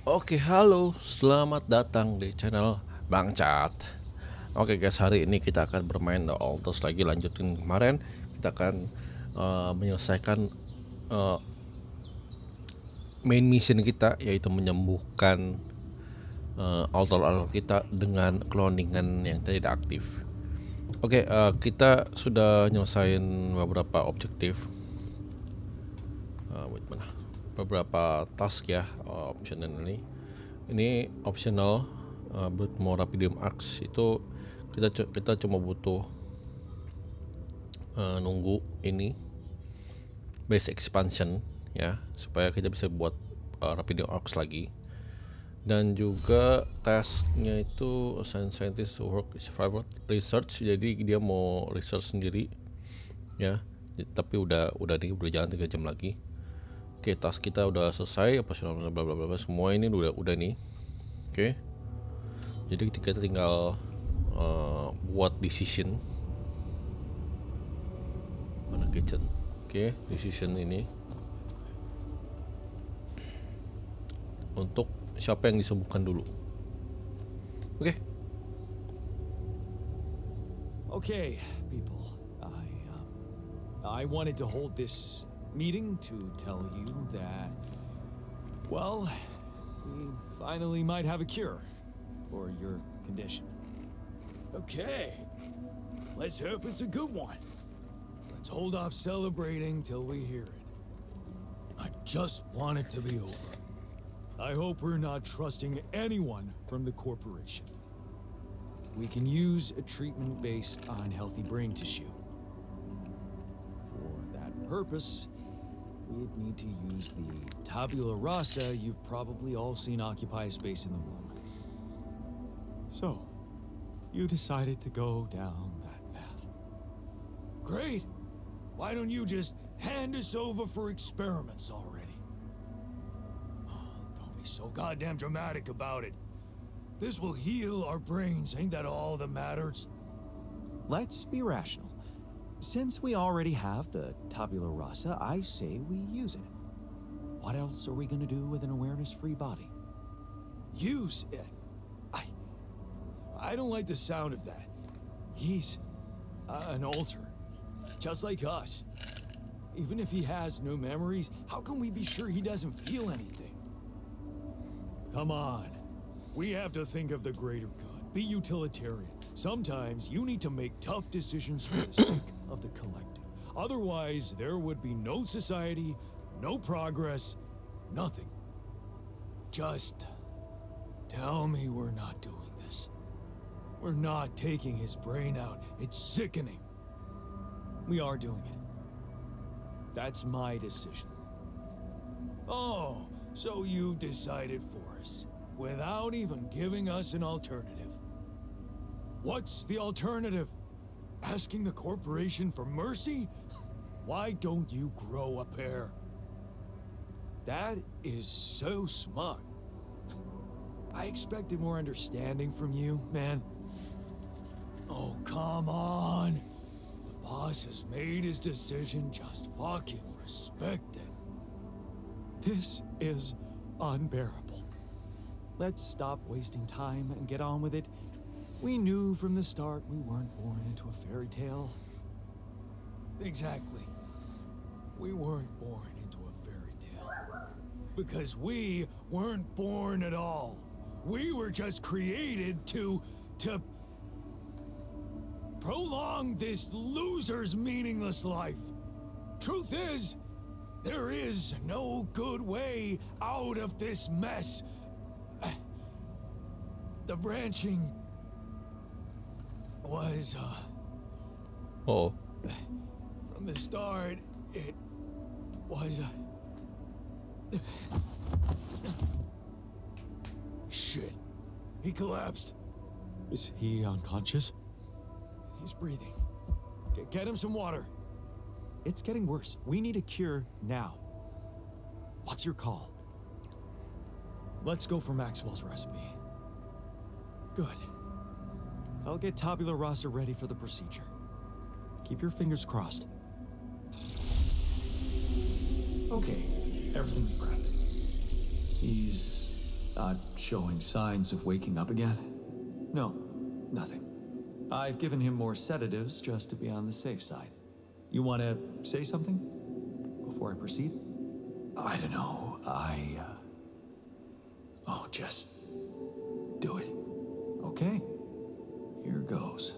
Oke, halo, selamat datang di channel Bang Cat. Oke guys, hari ini kita akan bermain The Alters lagi, lanjutin kemarin. Kita akan menyelesaikan uh, main mission kita, yaitu menyembuhkan altar-altar kita dengan cloningan yang tidak aktif. Oke, kita sudah nyelesain beberapa objektif, wait mana? Beberapa task ya, optional ini optional. Buat mau Rapidium Axe itu kita cuma butuh nunggu ini base expansion ya, supaya kita bisa buat Rapidium Axe lagi. Dan juga tasknya itu assign scientist to work private research, jadi dia mau research sendiri ya. Tapi udah jalan 3 jam lagi. Oke, task kita udah selesai, operasional bla bla bla semua ini udah nih. Oke. Jadi kita tinggal buat decision. Mana kitchen? Oke, decision ini untuk siapa yang disembuhkan dulu. Oke. Okay, people. I wanted to hold this meeting to tell you that, well, we finally might have a cure for your condition. Okay. Let's hope it's a good one. Let's hold off celebrating till we hear it. I just want it to be over. I hope we're not trusting anyone from the corporation. We can use a treatment based on healthy brain tissue. For that purpose, we'd need to use the tabula rasa you've probably all seen occupy a space in the womb. So, you decided to go down that path. Great. Why don't you just hand us over for experiments already? Don't be so goddamn dramatic about it. This will heal our brains, ain't that all that matters? Let's be rational. Since we already have the tabula rasa, I say we use it. What else are we gonna do with an awareness-free body? Use it? I don't like the sound of that. He's an alter, just like us. Even if he has no memories, how can we be sure he doesn't feel anything? Come on. We have to think of the greater good. Be utilitarian. Sometimes you need to make tough decisions for the sake of the collective. Otherwise, there would be no society, no progress, nothing. Just tell me we're not doing this. We're not taking his brain out. It's sickening. We are doing it. That's my decision. Oh, so you decided for us, without even giving us an alternative. What's the alternative? Asking the corporation for mercy? Why don't you grow a pair? That is so smug. I expected more understanding from you, man. Oh, come on. The boss has made his decision. Just fucking respect it. This is unbearable. Let's stop wasting time and get on with it. We knew from the start we weren't born into a fairy tale. Exactly. We weren't born into a fairy tale. Because we weren't born at all. We were just created to prolong this loser's meaningless life. Truth is, there is no good way out of this mess. The branching was, Oh, from the start, it was, Shit. He collapsed. Is he unconscious? He's breathing. Get him some water. It's getting worse. We need a cure now. What's your call? Let's go for Maxwell's recipe. Good. I'll get tabula rasa ready for the procedure. Keep your fingers crossed. Okay, everything's prepped. He's Not showing signs of waking up again? No, nothing. I've given him more sedatives just to be on the safe side. You want to say something before I proceed? I don't know. Oh, just do it. Okay. Here goes.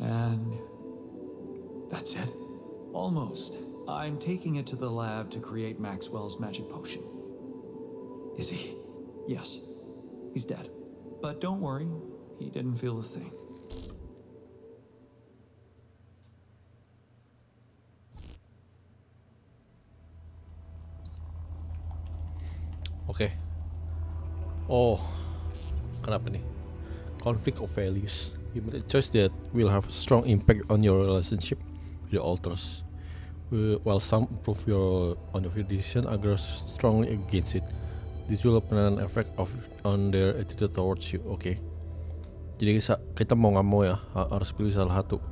And that's it. Almost. I'm taking it to the lab to create Maxwell's magic potion. Is he? Yes. He's dead. But don't worry, he didn't feel a thing. Oke. Oh, kenapa nih? Conflict of values. You made a choice that will have a strong impact on your relationship with the alters. While some approve on your decision, others strongly against it. This will have an effect on their attitude towards you. Oke. Jadi kita mau nggak mau ya harus pilih salah satu,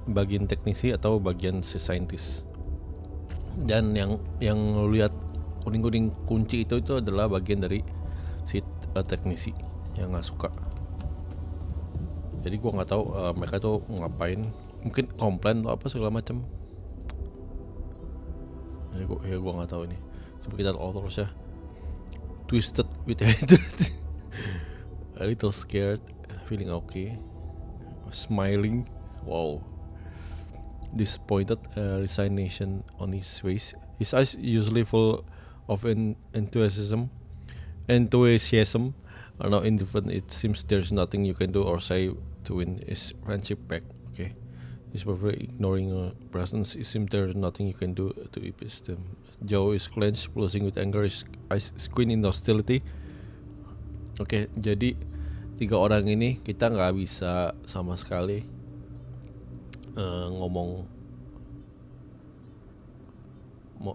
bagian teknisi atau bagian si scientist. Dan yang lu lihat kuning-kuning kunci itu adalah bagian dari si teknisi yang nggak suka. Jadi gua nggak tahu mereka tuh ngapain, mungkin komplain atau apa segala macam. Ya gua nggak tahu ini. Coba kita lihat terus ya. Twisted with hatred, a little scared, feeling okay, smiling, wow, disappointed, resignation on his face. His eyes usually full of enthusiasm, are now indifferent. It seems there's nothing you can do or say to win his friendship back. Okay, he's probably ignoring your presence. It seems there's nothing you can do to appease them. Joe is clenched, pulsing with anger. His eyes squint in hostility. Oke, jadi 3 orang ini kita nggak bisa sama sekali ngomong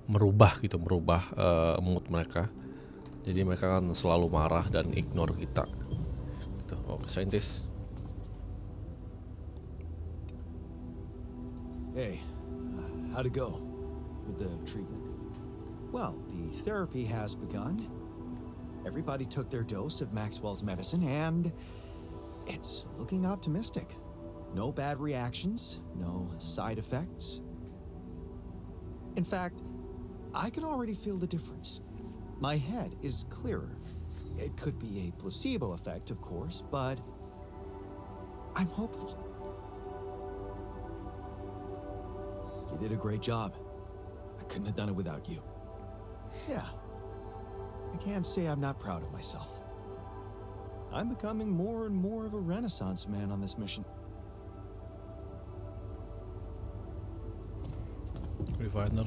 merubah mood mereka. Jadi mereka kan selalu marah dan ignore kita. Gitu. Oke, scientist. Hey, how'd it go with the treatment? Well, the therapy has begun. Everybody took their dose of Maxwell's medicine, and it's looking optimistic. No bad reactions, no side effects. In fact, I can already feel the difference. My head is clearer. It could be a placebo effect, of course, but I'm hopeful. You did a great job. I couldn't have done it without you. Yeah. I can't say I'm not proud of myself. I'm becoming more and more of a Renaissance man on this mission. Refiner.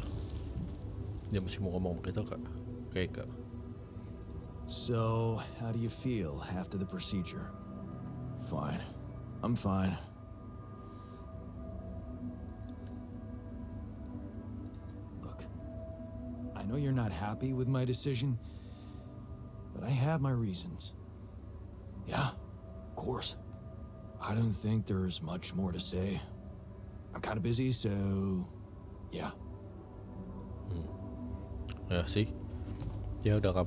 Dia masih mau ngomong sama kita kak? Kayak kak. So, how do you feel after the procedure? Fine. I'm fine. Look, I know you're not happy with my decision, but I have my reasons. Yeah, of course. I don't think there's much more to say. I'm kind of busy, so yeah. Ya sih, dia udah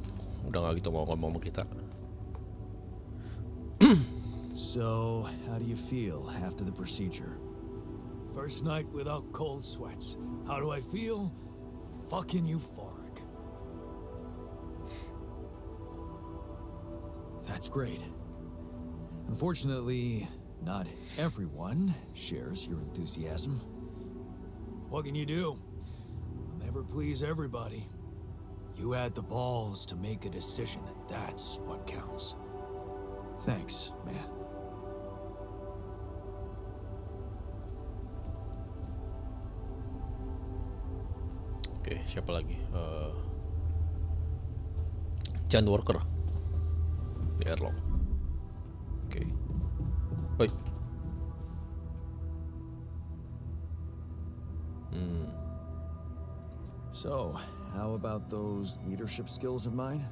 nggak gitu mau ngomong sama kita. So, how do you feel after the procedure? First night without cold sweats. How do I feel? Fucking euphoric. That's great. Unfortunately, not everyone shares your enthusiasm. What can you do? I'll never please everybody. You had the balls to make a decision, and that's what counts. Thanks, man. Oke, siapa lagi? John Walker di airlock. Oke. Woi. So, how about those leadership skills of mine?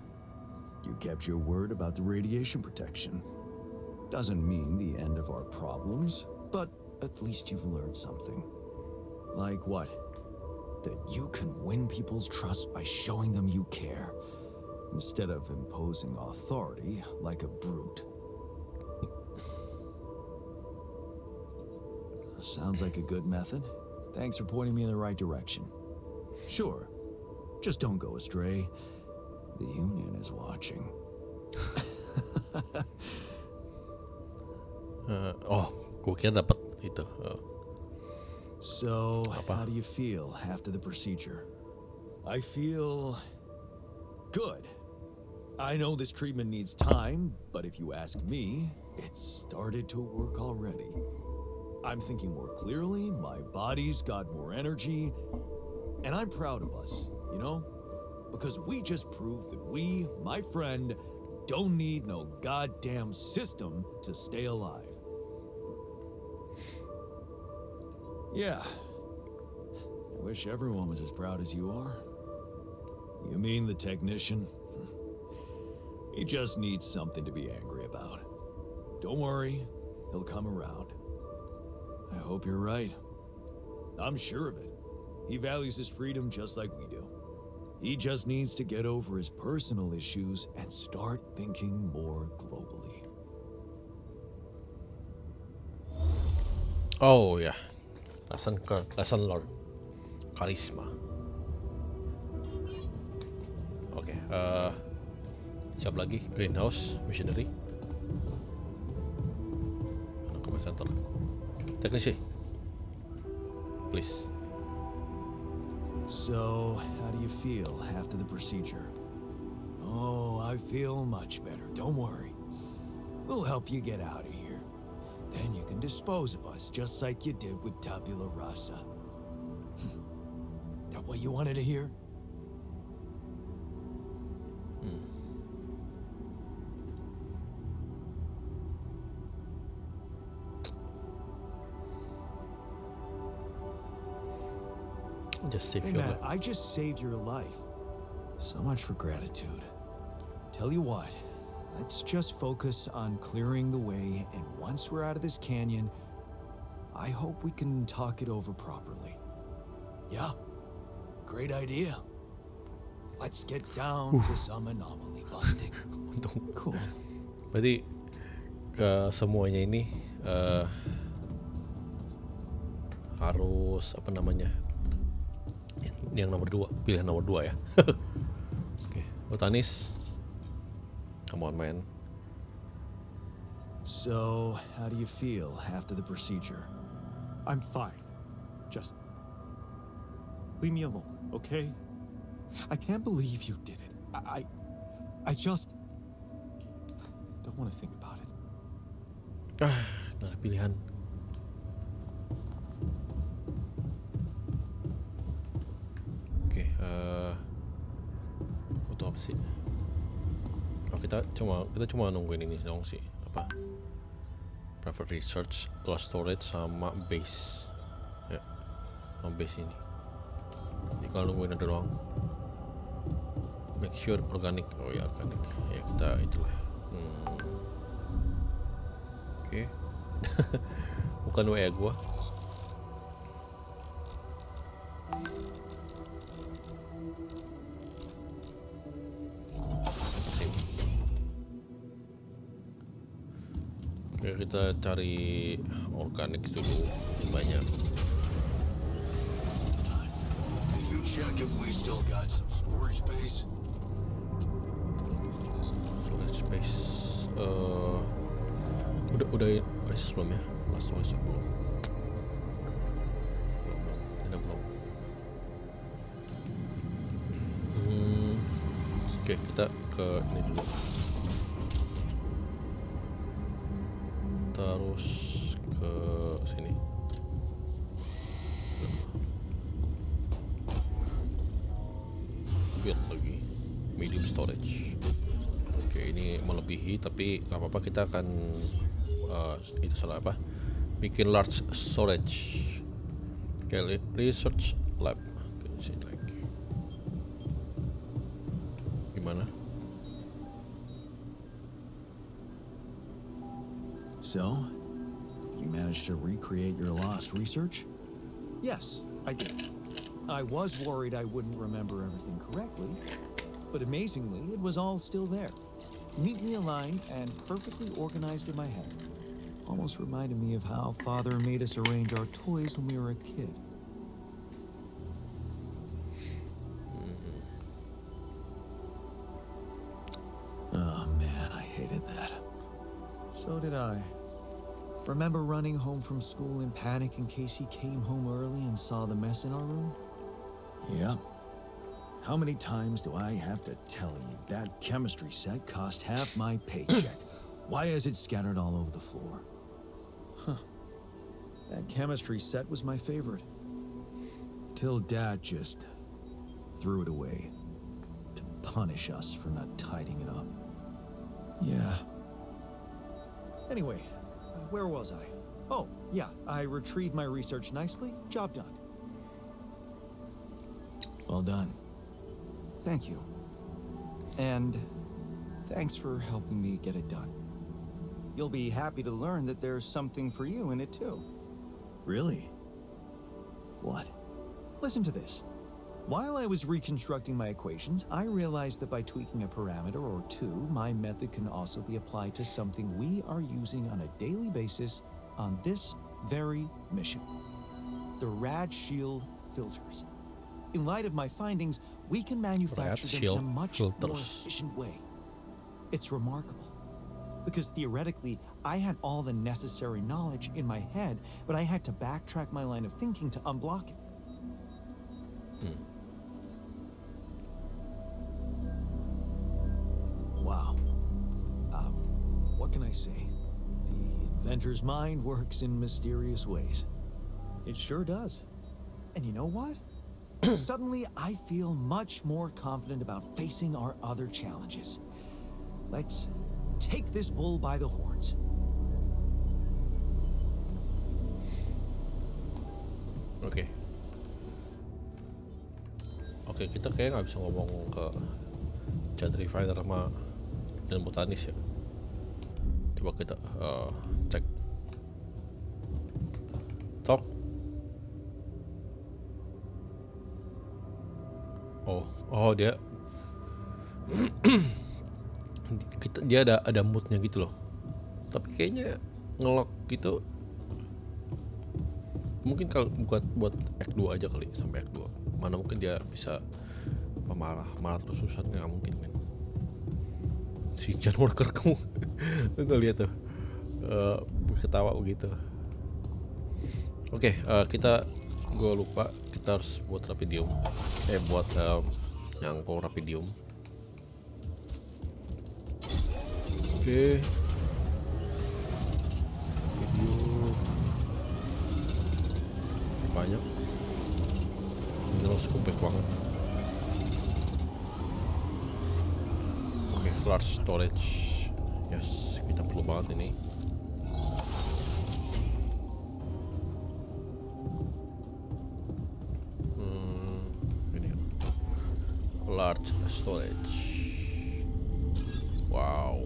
You kept your word about the radiation protection. Doesn't mean the end of our problems, but at least you've learned something. Like what? that you can win people's trust by showing them you care, instead of imposing authority like a brute. Sounds like a good method. Thanks for pointing me in the right direction. Sure, just don't go astray. The Union is watching. Gue kira dapat itu. So, how do you feel after the procedure? I feel good. I know this treatment needs time, but if you ask me, it's started to work already. I'm thinking more clearly, my body's got more energy, and I'm proud of us, you know? Because we just proved that we, my friend, don't need no goddamn system to stay alive. Yeah. I wish everyone was as proud as you are. You mean the technician? He just needs something to be angry about. Don't worry, he'll come around. I hope you're right. I'm sure of it. He values his freedom just like we do. He just needs to get over his personal issues and start thinking more globally. Oh ya, lesson learned, karisma. Oke, siap lagi greenhouse missionary. Mana command center? Teknisi, please. So, how do you feel after the procedure? Oh, I feel much better. Don't worry. We'll help you get out of here. Then you can dispose of us just like you did with Tabula Rasa. That what you wanted to hear? Just save Hey your man, life. I just saved your life. So much for gratitude. Tell you what, let's just focus on clearing the way, and once we're out of this canyon, I hope we can talk it over properly. Yeah, great idea. Let's get down to some anomaly busting. Cool. Berarti ke semuanya ini harus apa namanya? Yang nomor 2, pilihan nomor 2 ya. Oke, botanis. Come on, man. So, how do you feel after the procedure? I'm fine. Just leave me alone, okay? I can't believe you did it. I just don't want to think about it. Nggak ada pilihan. Oke, butuh apa sih? Oh, kita cuma nungguin ini dong sih, apa? Private research, lost storage sama base. Ya, sama base ini. Jadi kalau nungguin ada doang. Make sure organic. Oh ya, organic. Ya kita itulah. Oke. Bukan WA gua. Save. Oke, kita cari organik dulu banyak. Can you check if we still got some storage space? Storage space. Udah sebelum ya. Last storage belum. Tidak belum. Oke, kita ke ini dulu. Terus ke sini. Build lagi medium storage. Oke, ini melebihi tapi nggak apa-apa, kita akan itu salah apa? Bikin large storage. Oke, research lab. Oke, sini lagi. Gimana? So, you managed to recreate your lost research? Yes, I did. I was worried I wouldn't remember everything correctly, but amazingly, it was all still there, neatly aligned and perfectly organized in my head. Almost reminded me of how Father made us arrange our toys when we were a kid. Oh man, I hated that. So did I. Remember running home from school in panic in case he came home early and saw the mess in our room? Yep. How many times do I have to tell you that chemistry set cost half my paycheck? Why is it scattered all over the floor? That chemistry set was my favorite. Till Dad just threw it away to punish us for not tidying it up. Yeah. Anyway, where was I? Oh, yeah, I retrieved my research nicely. Job done. Well done. Thank you. And thanks for helping me get it done. You'll be happy to learn that there's something for you in it too. Really? What? Listen to this. While I was reconstructing my equations, I realized that by tweaking a parameter or two, my method can also be applied to something we are using on a daily basis on this very mission. The Rad Shield filters. In light of my findings, we can manufacture them in a much more efficient way. It's remarkable. Because theoretically, I had all the necessary knowledge in my head, but I had to backtrack my line of thinking to unblock it. Wow. What can I say? The inventor's mind works in mysterious ways. It sure does. And you know what? Suddenly, I feel much more confident about facing our other challenges. Let's take this bull by the horns. Oke, kita kayak nggak bisa ngomong ke Chat Refiner sama dan botanis ya. Coba kita cek. Talk. Oh dia dia ada moodnya gitu loh. Tapi kayaknya ngelok gitu. Mungkin kalau buat Act 2 aja kali, sampai Act 2. Mana mungkin dia bisa marah terus-terusan, nggak mungkin kan. Si John Walker kamu nggak lihat tuh ketawa begitu. Oke, gue lupa kita harus buat rapidium, buat nyangkul rapidium. Oke. Video banyak. Mineral cukup banget. Oke, large storage. Yes, kita perlu banget ini. Ini large storage. Wow.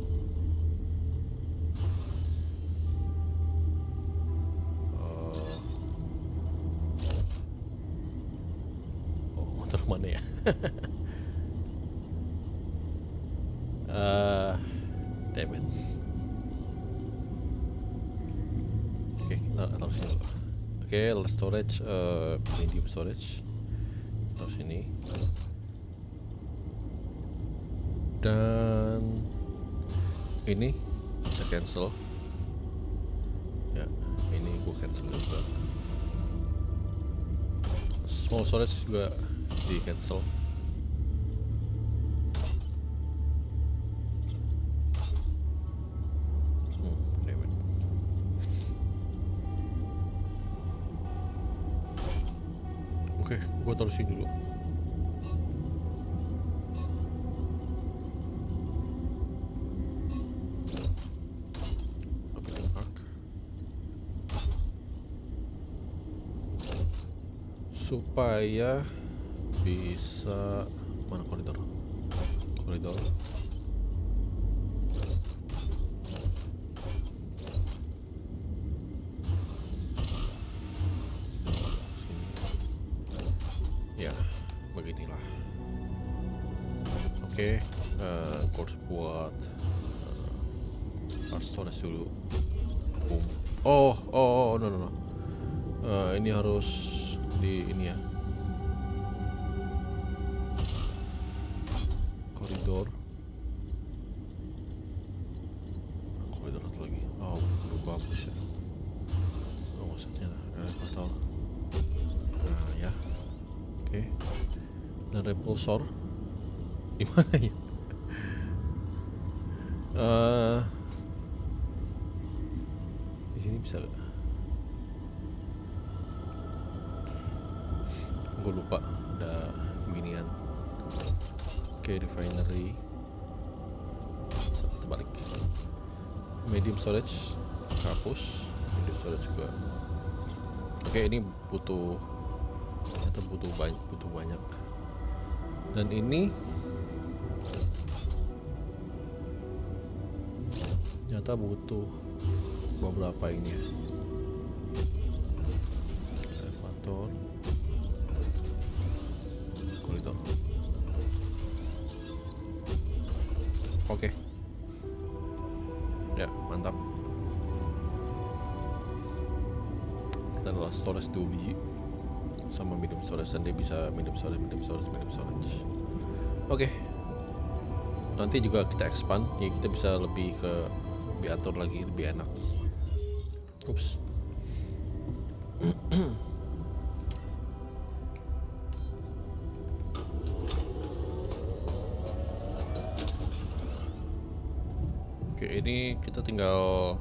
Mana ya? Damn it. Oke, kita taruh sini dulu. Oke, large storage, medium storage, taruh sini. Dan ini bisa cancel. Ya, ini gue cancel juga. Small storage juga di cancel. Oke, gua taruh sini dulu. Supaya bisa mana koridor Oke, gue harus buat hard storage dulu. Boom. Oh, no. Ini harus di ini ya. Koridor satu lagi. Oh, bagus ya. Oh, maksudnya elevator. Nah ya, oke. Dan repulsor di mana ya? Di sini bisa gak? Gue lupa ada beginian. Oke, refinery. Terbalik. Medium storage hapus. Medium storage juga. Oke, ini ternyata butuh banyak. Dan ini ternyata butuh beberapa ini ya. Elevator, koridor. Oke. Ya, mantap. Dan adalah storage 2 biji sama medium storage, dan dia bisa medium storage. Oke. Nanti juga kita expand ya, kita bisa lebih atur lagi, lebih enak. Ups. Oke, ini kita tinggal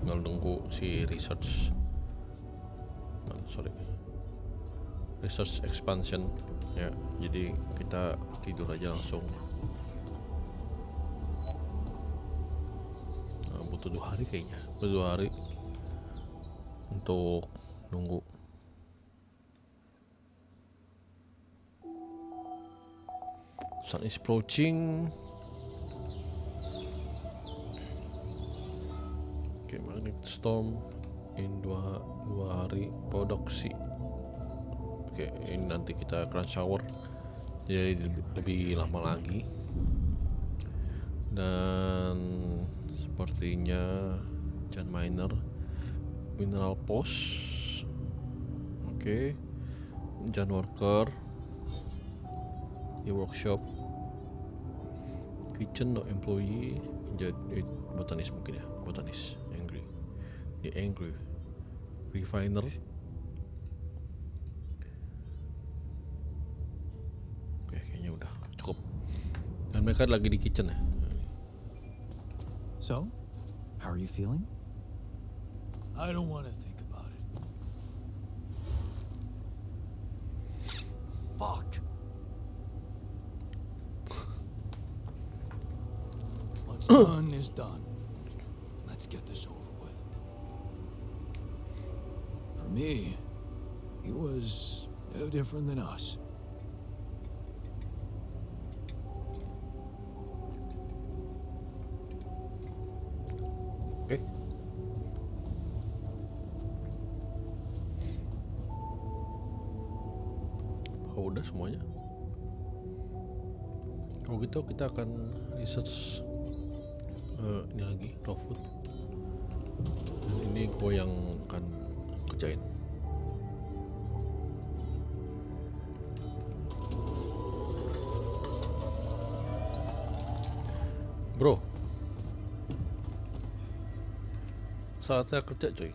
nunggu si research expansion ya. Jadi kita tidur aja langsung. Butuh 2 hari kayaknya, butuh 2 hari untuk nunggu. Sun is approaching. Oke, magnetic storm in 2 hari produksi. Oke, ini nanti kita crunch hour, jadi lebih lama lagi. Dan sepertinya Jan Miner, Mineral Post. Oke, Jan Worker di workshop, kitchen no employee, jadi botanis mungkin ya, botanis angry refiner. Oke, kayaknya udah cukup. Dan mereka lagi di kitchen ya. So, how are you feeling? I don't want to think about it. Fuck. What's done is done. Let's get this over with. For me, he was no different than us. Oke. Oh, udah semuanya. Kalau gitu kita akan research ini lagi, raw food. Dan ini gue yang akan kerjain. Bro, saatnya kerja coy.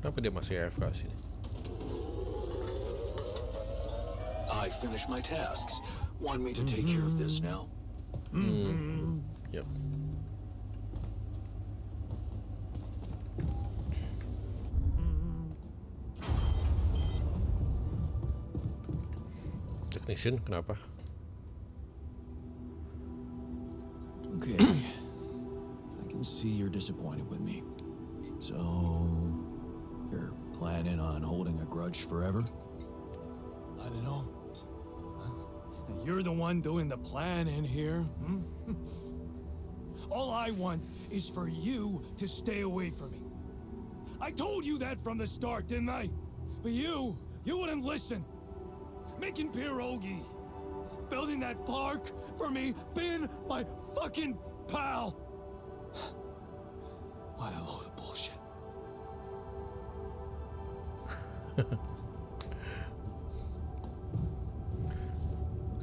Kenapa dia masih AFK sini? I finished my tasks. Want me to take care of this now? Yep. Technician, kenapa? Okay. I can see you're disappointed with me. So, you're planning on holding a grudge forever? I don't know. You're the one doing the planning here. All I want is for you to stay away from me. I told you that from the start, didn't I? But you wouldn't listen. Making pierogi, building that park for me, being my fucking pal. What a load of bullshit.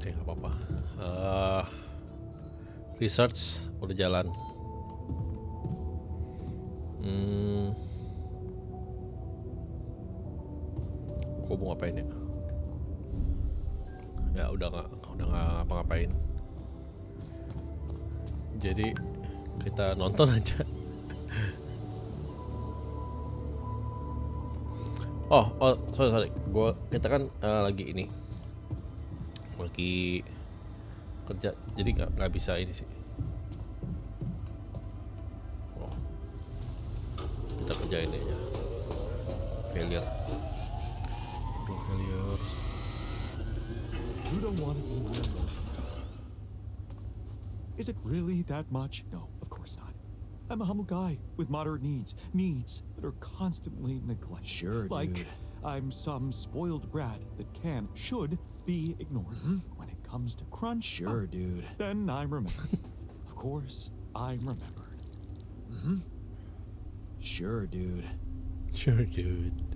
Oke, nggak apa-apa. Research udah jalan. Gua mau ngapain ya? Ya udah nggak ngapa-ngapain. Jadi kita nonton aja. Oh, sorry. Kita kan lagi kerja, jadi nggak bisa ini sih. Oh, kita kerjain aja. Failure. You don't want to be alone. Is it really that much? No, of course not. I'm a humble guy with moderate needs that are constantly neglected. Sure, like, dude. I'm some spoiled brat that should be ignored. When it comes to crunch, Sure, dude. then I'm remembered. Of course, I'm remembered. Sure, dude. Sure, dude.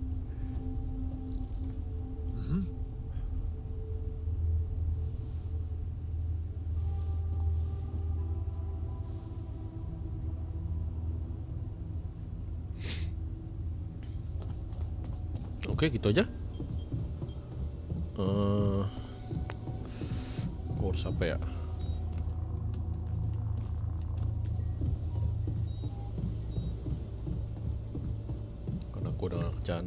Oke, gitu aja. Course apa ya? Karena aku udah nggak kerjaan,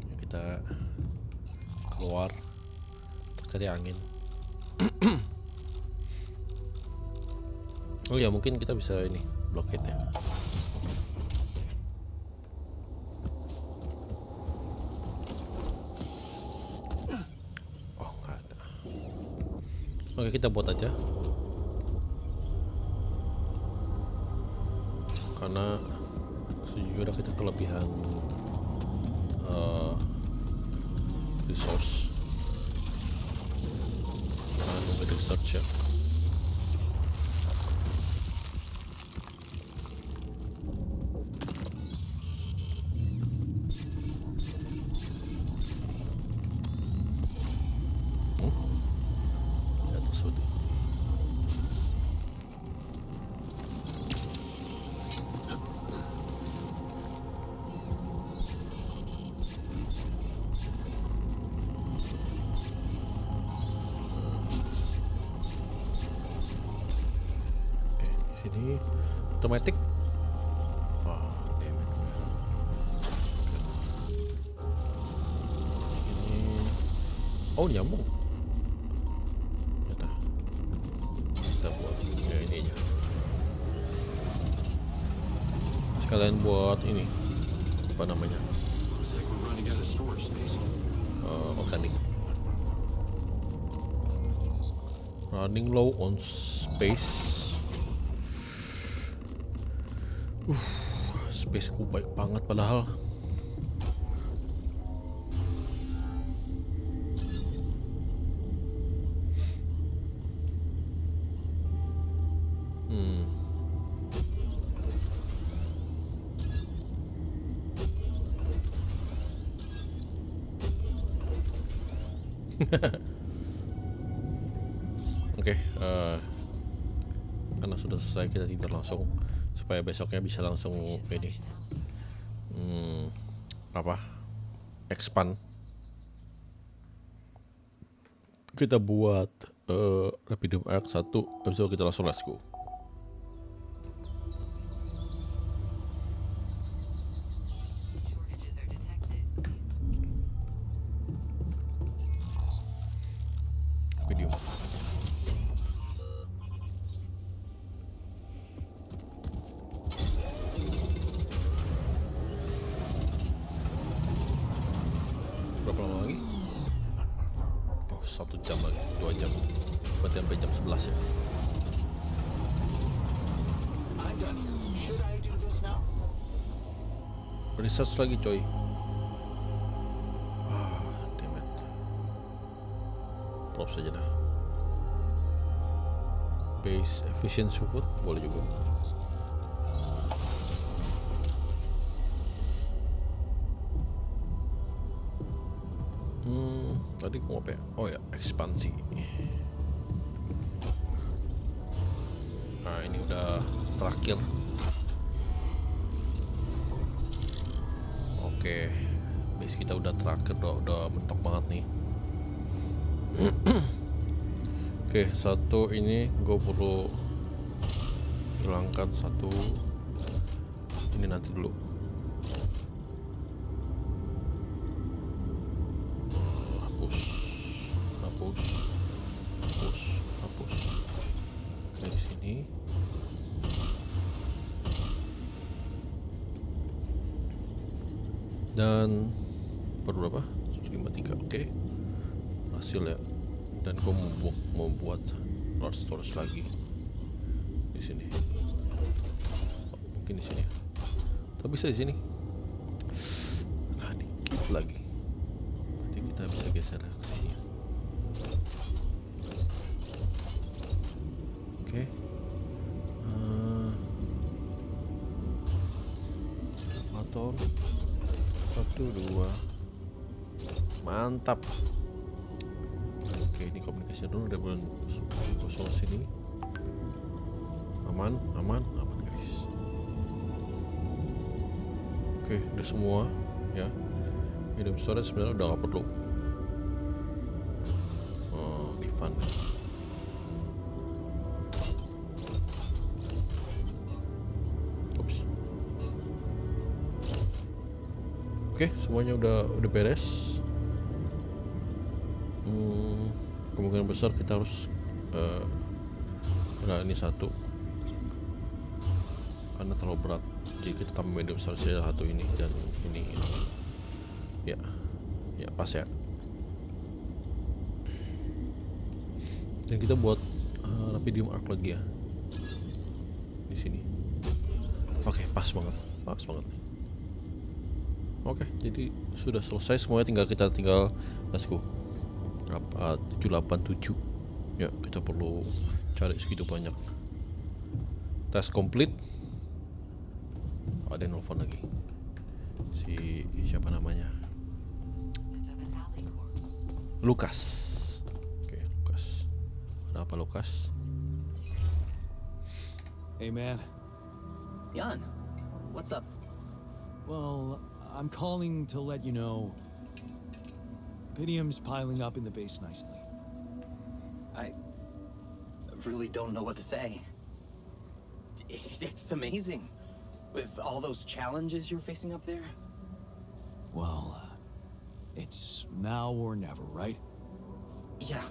ya kita keluar cari angin. Oh ya, mungkin kita bisa ini blockade ya. Oke, kita buat aja. Karena sejujurnya kita kelebihan resource. Nunggu research ya. Sini automatic. Oh, damn it. Ini nyambung. Kita buat ya ini aja. Sekalian buat ini apa namanya? Organic. Running low on space. Space ku baik banget padahal. Oke, karena sudah selesai kita tidur langsung supaya besoknya bisa langsung ini expand. Kita buat Rapid Arc 1, habis itu kita langsung let's go. Video. Berapa lama lagi? Oh, 1 jam lagi, 2 jam. Berarti sampai jam 11 ya. I'm done here. Should I do this now? research lagi coy. Damn it. Drop saja dah. Base efficiency food boleh juga. Tadi mau apa ya? Oh ya, ekspansi. Nah, ini udah terakhir. Oke, base kita udah terakhir, udah mentok banget nih. Oke, satu ini gue perlu hilangkan satu. Ini nanti dulu. Hapus. Dari sini. Dan perlu berapa? 153. Oke. Hasil ya. Dan gue mau buat large storage lagi di sini. Mungkin di sini. Tapi bisa di sini. Nah, dikit lagi. Nanti kita bisa geser ke sini. Oke. Elevator 1, 2. Mantap. Oke, ini komunikasi dulu, udah bulan soal sini. Aman guys. Oke, udah semua ya. Medium storage sebenarnya udah gak perlu. Di fun. Oke, semuanya udah beres. Kemungkinan besar kita harus nah ini satu karena terlalu berat, jadi kita tambah medium storage satu ini dan ini ya pas ya. Dan kita buat Rapidium Arc lagi ya di sini. Oke, pas banget nih. Oke, jadi sudah selesai semuanya, tinggal let's go. 787. Ya, kita perlu cari segitu banyak. Tes complete. Ada yang nelfon lagi. Si siapa namanya? Lukas. Oke, Lukas. Ada apa Lukas? Hey man. Jan, what's up? Well, I'm calling to let you know Rupidium's piling up in the base nicely. I really don't know what to say. It's amazing. With all those challenges you're facing up there. Well, it's now or never, right? Yeah,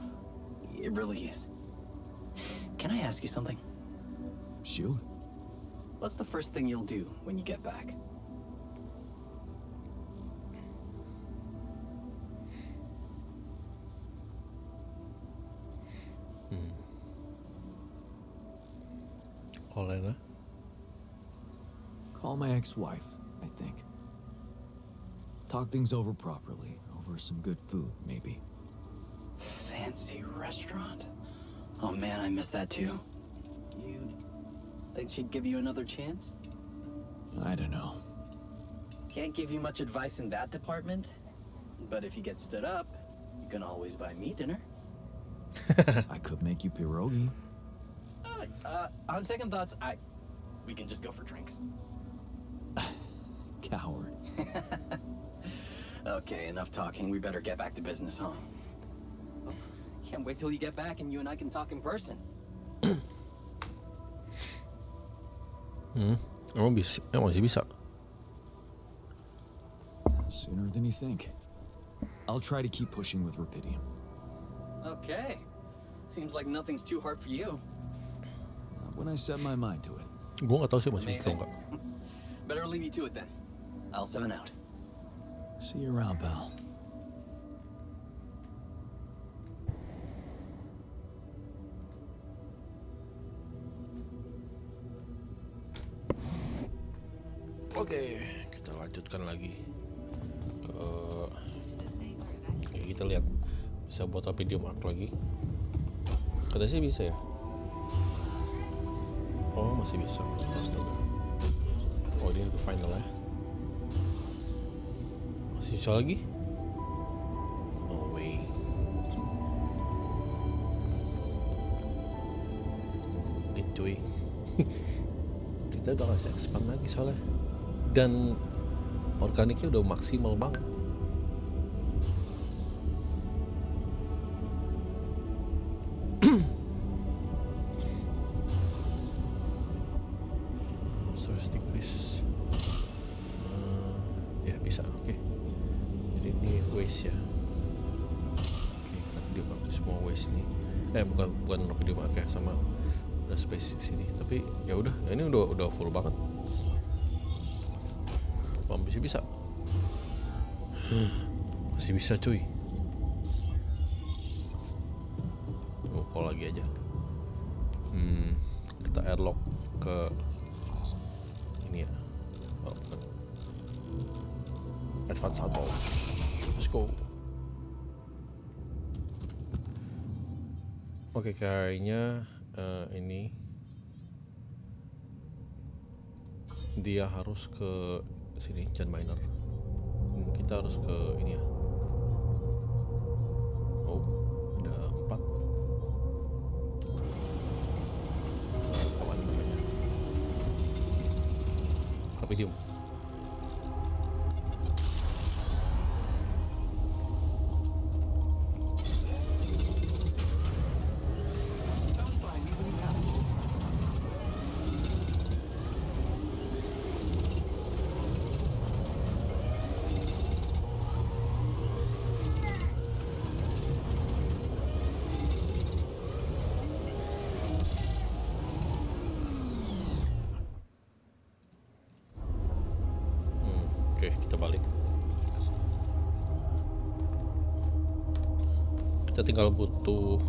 it really is. Can I ask you something? Shoot. What's the first thing you'll do when you get back? Olena? Call my ex-wife, I think. Talk things over properly, over some good food, maybe. Fancy restaurant. Oh man, I miss that too. You think she'd give you another chance? I don't know. Can't give you much advice in that department, but if you get stood up, you can always buy me dinner. I could make you pierogi. On second thoughts, we can just go for drinks. Coward. Okay, enough talking. We better get back to business, huh? Oh, can't wait till you get back and you and I can talk in person. Masih bisa. Sooner than you think. I'll try to keep pushing with Rupidium. Okay. Seems like nothing's too hard for you. Not when I set my mind to it. Gue nggak tahu sih masih bisa Amazing. nggak. Better leave you to it then. I'll 7 out. See you around, pal. Oke, kita kita lanjutkan lagi ke ya, kita lihat bisa buat video mark lagi. Katanya sih bisa ya. Oh masih bisa. Astaga. Oh ini untuk final ya. Masih bisa lagi. No way. Mungkin cuy. Kita udah gak bisa expand lagi soalnya. Dan organiknya udah maksimal banget. Source decrease. Ya bisa, oke. Jadi ini waste ya. Oke, dia pakai semua waste nih. Bukan video mark ya, sama ada space di sini. Tapi ya udah, ini udah full banget. Masih bisa. Masih bisa cuy. Call lagi aja. Kita airlock ke ini ya. Oh, bukan. Advance outbound. Let's go. Oke, kayaknya ini dia harus ke sini, Jan Miner. Kita harus ke ini ya. Oh, ada 4. Kawan namanya. Rapidium. Oke, kita balik. Kita tinggal butuh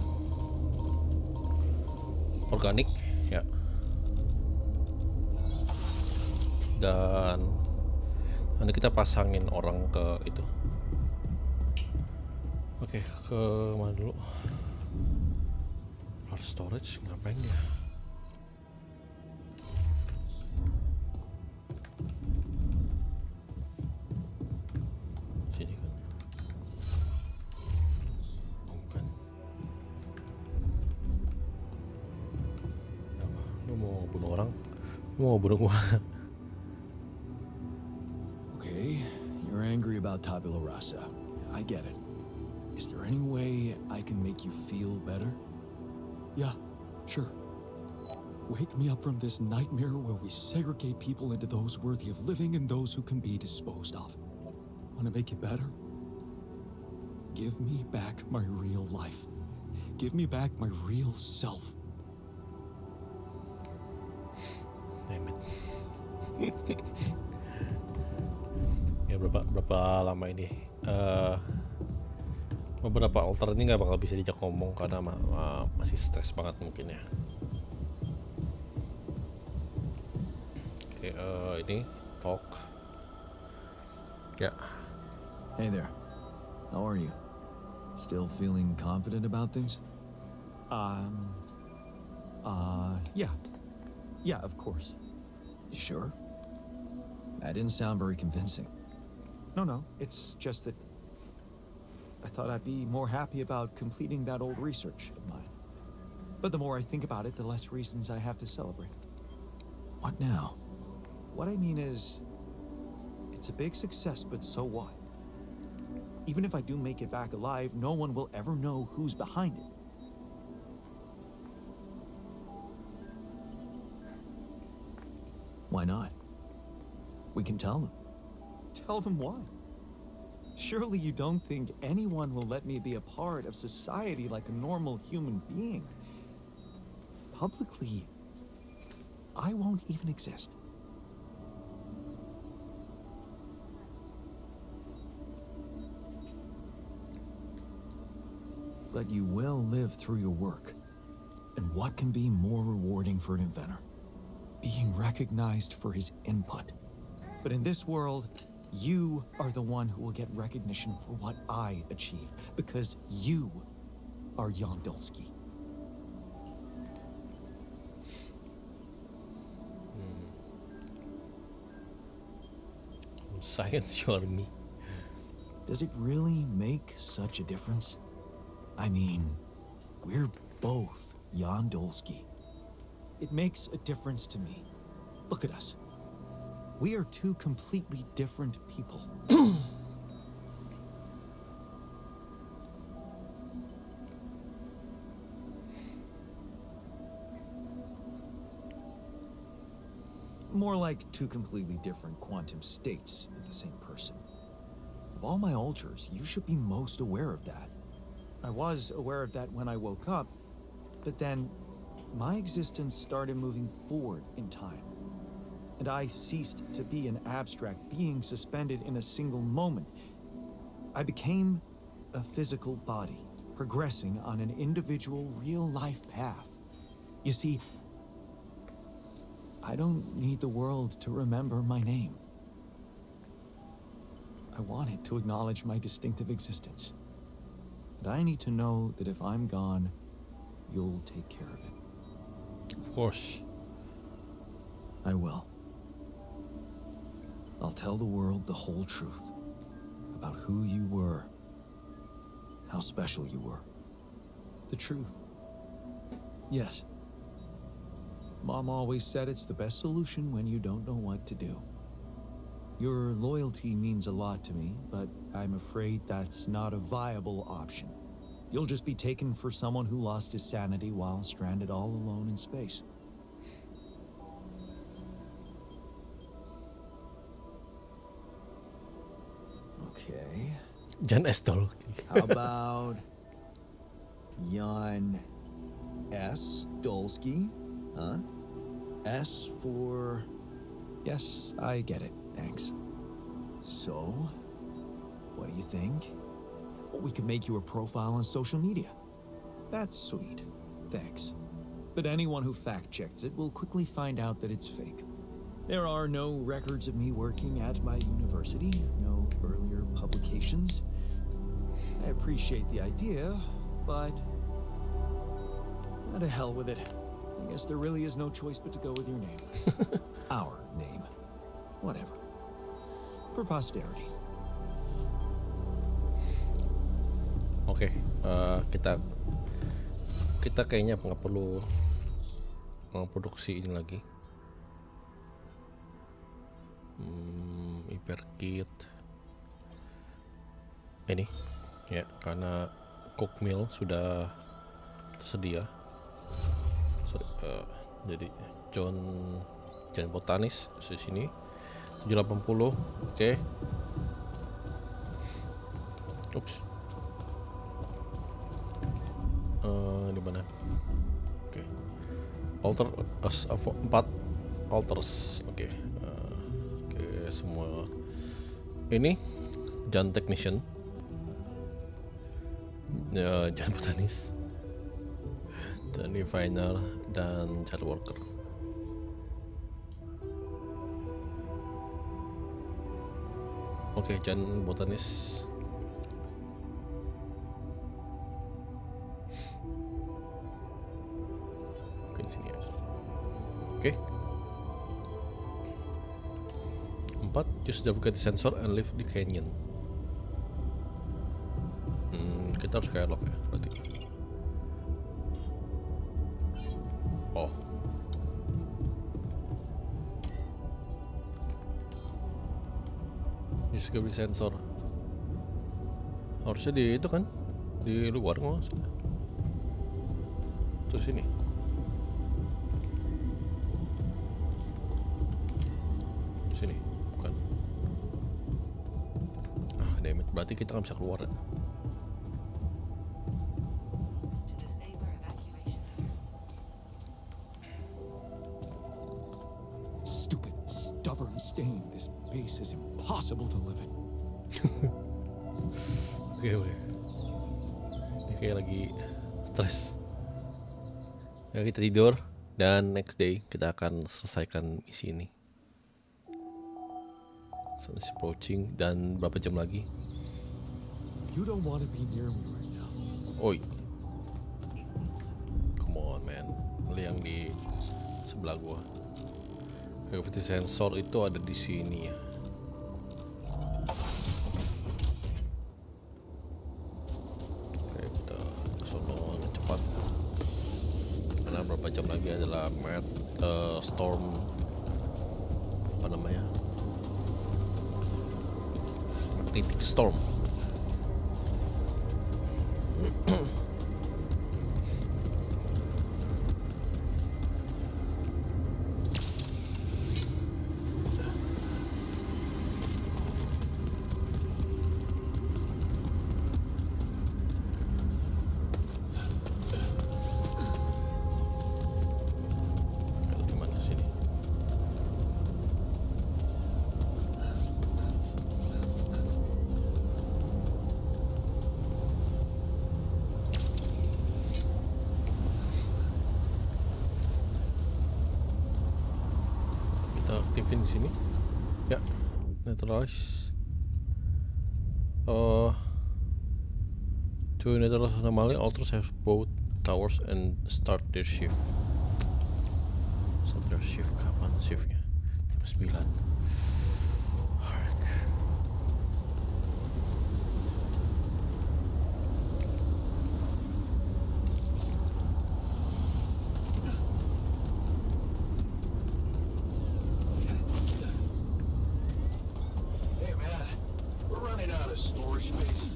organik ya. Dan nanti kita pasangin orang ke itu. Oke, ke mana dulu? Hard storage ngapain ya? Sini kan. Oh, bukan. Apa? Lu mau bunuh orang? Lu mau bunuh gua? Okay, you're angry about tabula rasa. I get it. Is there any way I can make you feel better? Yeah, sure. Wake me up from this nightmare where we segregate people into those worthy of living and those who can be disposed of. Want to make it better? Give me back my real life. Give me back my real self. Damn it. Ya berapa lama ini? Beberapa alter ini nggak bakal bisa diajak ngomong karena masih stres banget mungkin ya. Oke, ini talk. Ya. Hey there. How are you? Still feeling confident about things? Yeah. Yeah, of course. You sure? That didn't sound very convincing. No, it's just that I thought I'd be more happy about completing that old research of mine. But the more I think about it, the less reasons I have to celebrate. What now? What I mean is, it's a big success, but so what? Even if I do make it back alive, no one will ever know who's behind it. Why not? We can tell them. Tell them why. Surely you don't think anyone will let me be a part of society like a normal human being. Publicly, I won't even exist. But you will live through your work. And what can be more rewarding for an inventor? Being recognized for his input. But in this world, you are the one who will get recognition for what I achieve, because you are Yondolski. Science your me. Does it really make such a difference? I mean, we're both Yondolski. It makes a difference to me. Look at us. We are two completely different people. More like two completely different quantum states of the same person. Of all my alters, you should be most aware of that. I was aware of that when I woke up, but then my existence started moving forward in time. And I ceased to be an abstract being suspended in a single moment. I became a physical body, progressing on an individual real-life path. You see, I don't need the world to remember my name. I want it to acknowledge my distinctive existence. And I need to know that if I'm gone, you'll take care of it. Of course. I will. I'll tell the world the whole truth about who you were, how special you were. The truth. Yes. Mom always said it's the best solution when you don't know what to do. Your loyalty means a lot to me, but I'm afraid that's not a viable option. You'll just be taken for someone who lost his sanity while stranded all alone in space. Okay. Jan Estol. How about Jan S. Dolsky? Huh? S for... Yes, I get it. Thanks. So, what do you think? We could make you a profile on social media. That's sweet. Thanks. But anyone who fact-checks it will quickly find out that it's fake. There are no records of me working at my university, no earlier publications. I appreciate the idea, but... to hell with it. I guess there really is no choice but to go with your name. Our name. Whatever. For posterity. Oke, kita kayaknya nggak perlu produksi ini lagi. Hyperkit ini ya, karena cook meal sudah tersedia. Jadi John botanis di sini 780. Oke. Ups. Di mana? Oke. Alter 4 alters. Oke. Oke, semua ini Jan technician. Jan botanis. Dan refiner dan child worker. Oke, Jan botanis. Oke, di sini ya. Oke. 4. Use the Bugatti sensor and leave the canyon. Kita harus kayak lock ya, berarti. Oh. Use the sensor. Harusnya di itu kan, di luar nggak maksudnya. Terus ini. Sini, bukan. Damn it. Berarti kita nggak bisa keluar ya. Stupid, stubborn stain. This base is impossible to live in. Oke. Ini kayak lagi stres. Ya, kita tidur dan next day kita akan selesaikan misi ini. Sun is approaching. Dan berapa jam lagi? You don't want to be near me right now. Oi, come on man, lu yang di sebelah gua. Gravity sensor itu ada di sini ya. Oke, kita sono cepat. Karena berapa jam lagi adalah storm, apa namanya? Magnetic storm. Di mana sini? Kita aktifin di sini. Ya, neutralize. To neutralize anomaly, Ultras have both towers and start their shift. Start their shift kapan shiftnya? Jam 9. Hark. Hey man, we're running out of storage space.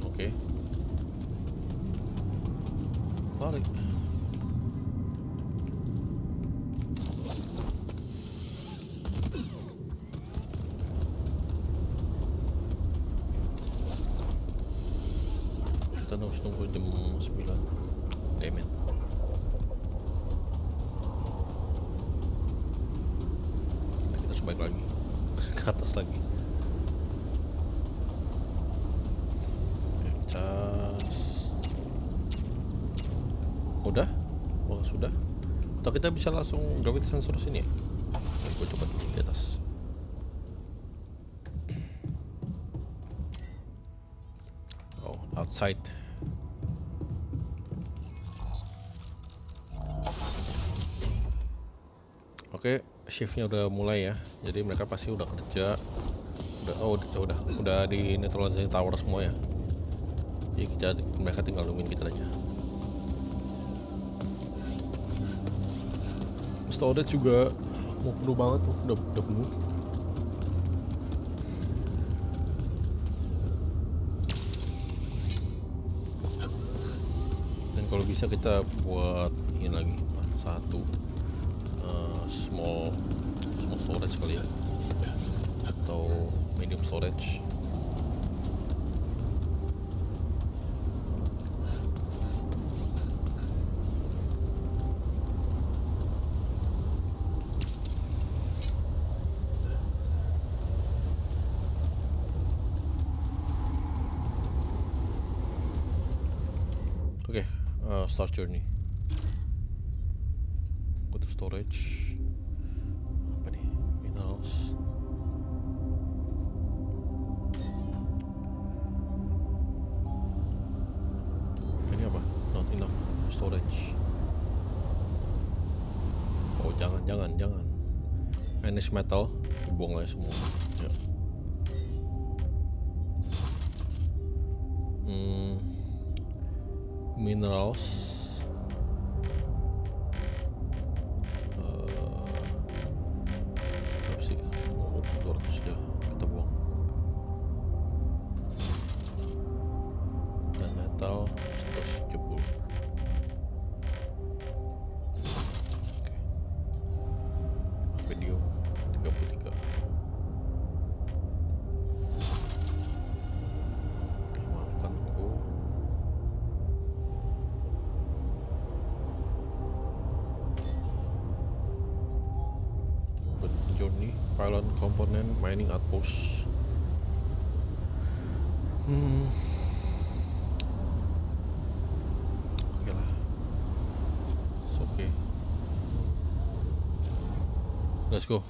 Oke. Balik. Kita harus nunggu jam 9. Damn it. Kita harus balik lagi ke atas lagi. Cas. Udah? Oh sudah. Atau kita bisa langsung gravity sensor sini ya? Gue coba dulu di atas. Oh, outside. Oke, shiftnya udah mulai ya. Jadi mereka pasti udah kerja. Udah di neutralisasi tower semua ya. Jadi mereka tinggal nungguin kita aja. Storage juga mau penuh banget tuh, udah penuh. Dan kalau bisa kita buat ini lagi satu small storage kali ya, atau medium storage. Oke, start journey. Go to storage. Apa nih? Minerals. Ini apa? Not enough storage. Oh jangan. Energy metal dibuang aja semua. Ya. Minerals. Berapa sih? 200 aja kita buang. Dan metal 170. Oke. Video 33. Oke, maafkan aku. Journey, pylon component, mining outpost. Oke lah. It's okay. Let's go.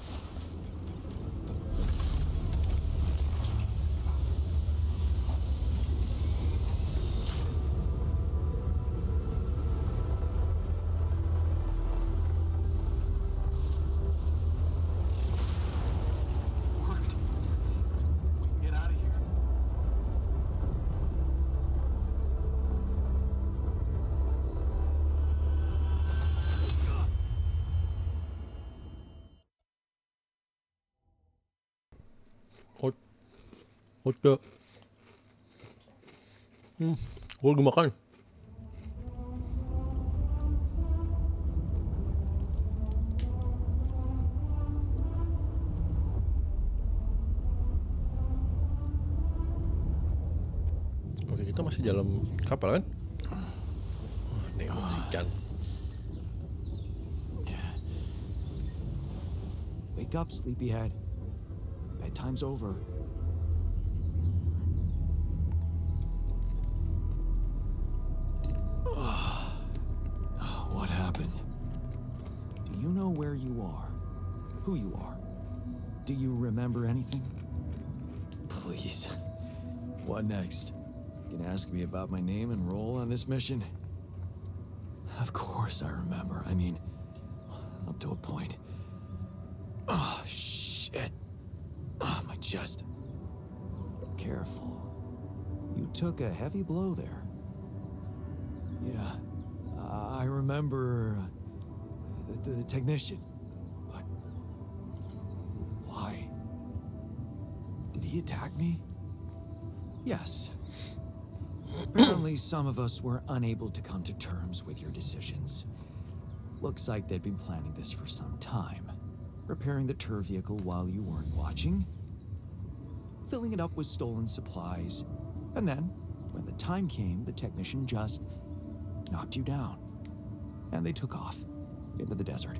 What? What the? Gue lagi makan. Oke, kita masih dalam kapal kan? Mengemosikan. Wake up, sleepyhead. Bedtime's over. What happened? Do you know where you are? Who you are? Do you remember anything? Please. What next? You can ask me about my name and role on this mission? Of course I remember. I mean, up to a point. Oh, shit. Oh, my chest. Careful. You took a heavy blow there. Yeah, I remember the technician. But why? Did he attack me? Yes. Apparently, some of us were unable to come to terms with your decisions. Looks like they'd been planning this for some time. Repairing the tour vehicle while you weren't watching. Filling it up with stolen supplies. And then, when the time came, the technician just knocked you down. And they took off into the desert.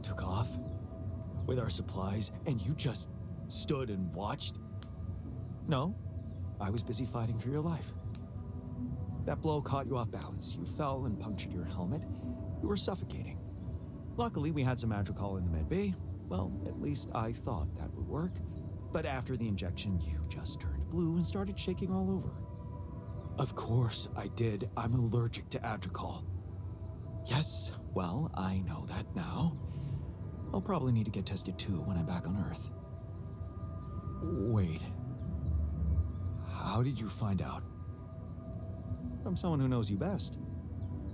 Took off with our supplies, and you just stood and watched? No, I was busy fighting for your life. That blow caught you off balance. You fell and punctured your helmet. You were suffocating. Luckily, we had some Madrigal in the med bay. Well, at least I thought that would work. But after the injection, you just turned blue and started shaking all over. Of course I did. I'm allergic to Adrical. Yes, well, I know that now. I'll probably need to get tested too when I'm back on Earth. Wait. How did you find out? From someone who knows you best.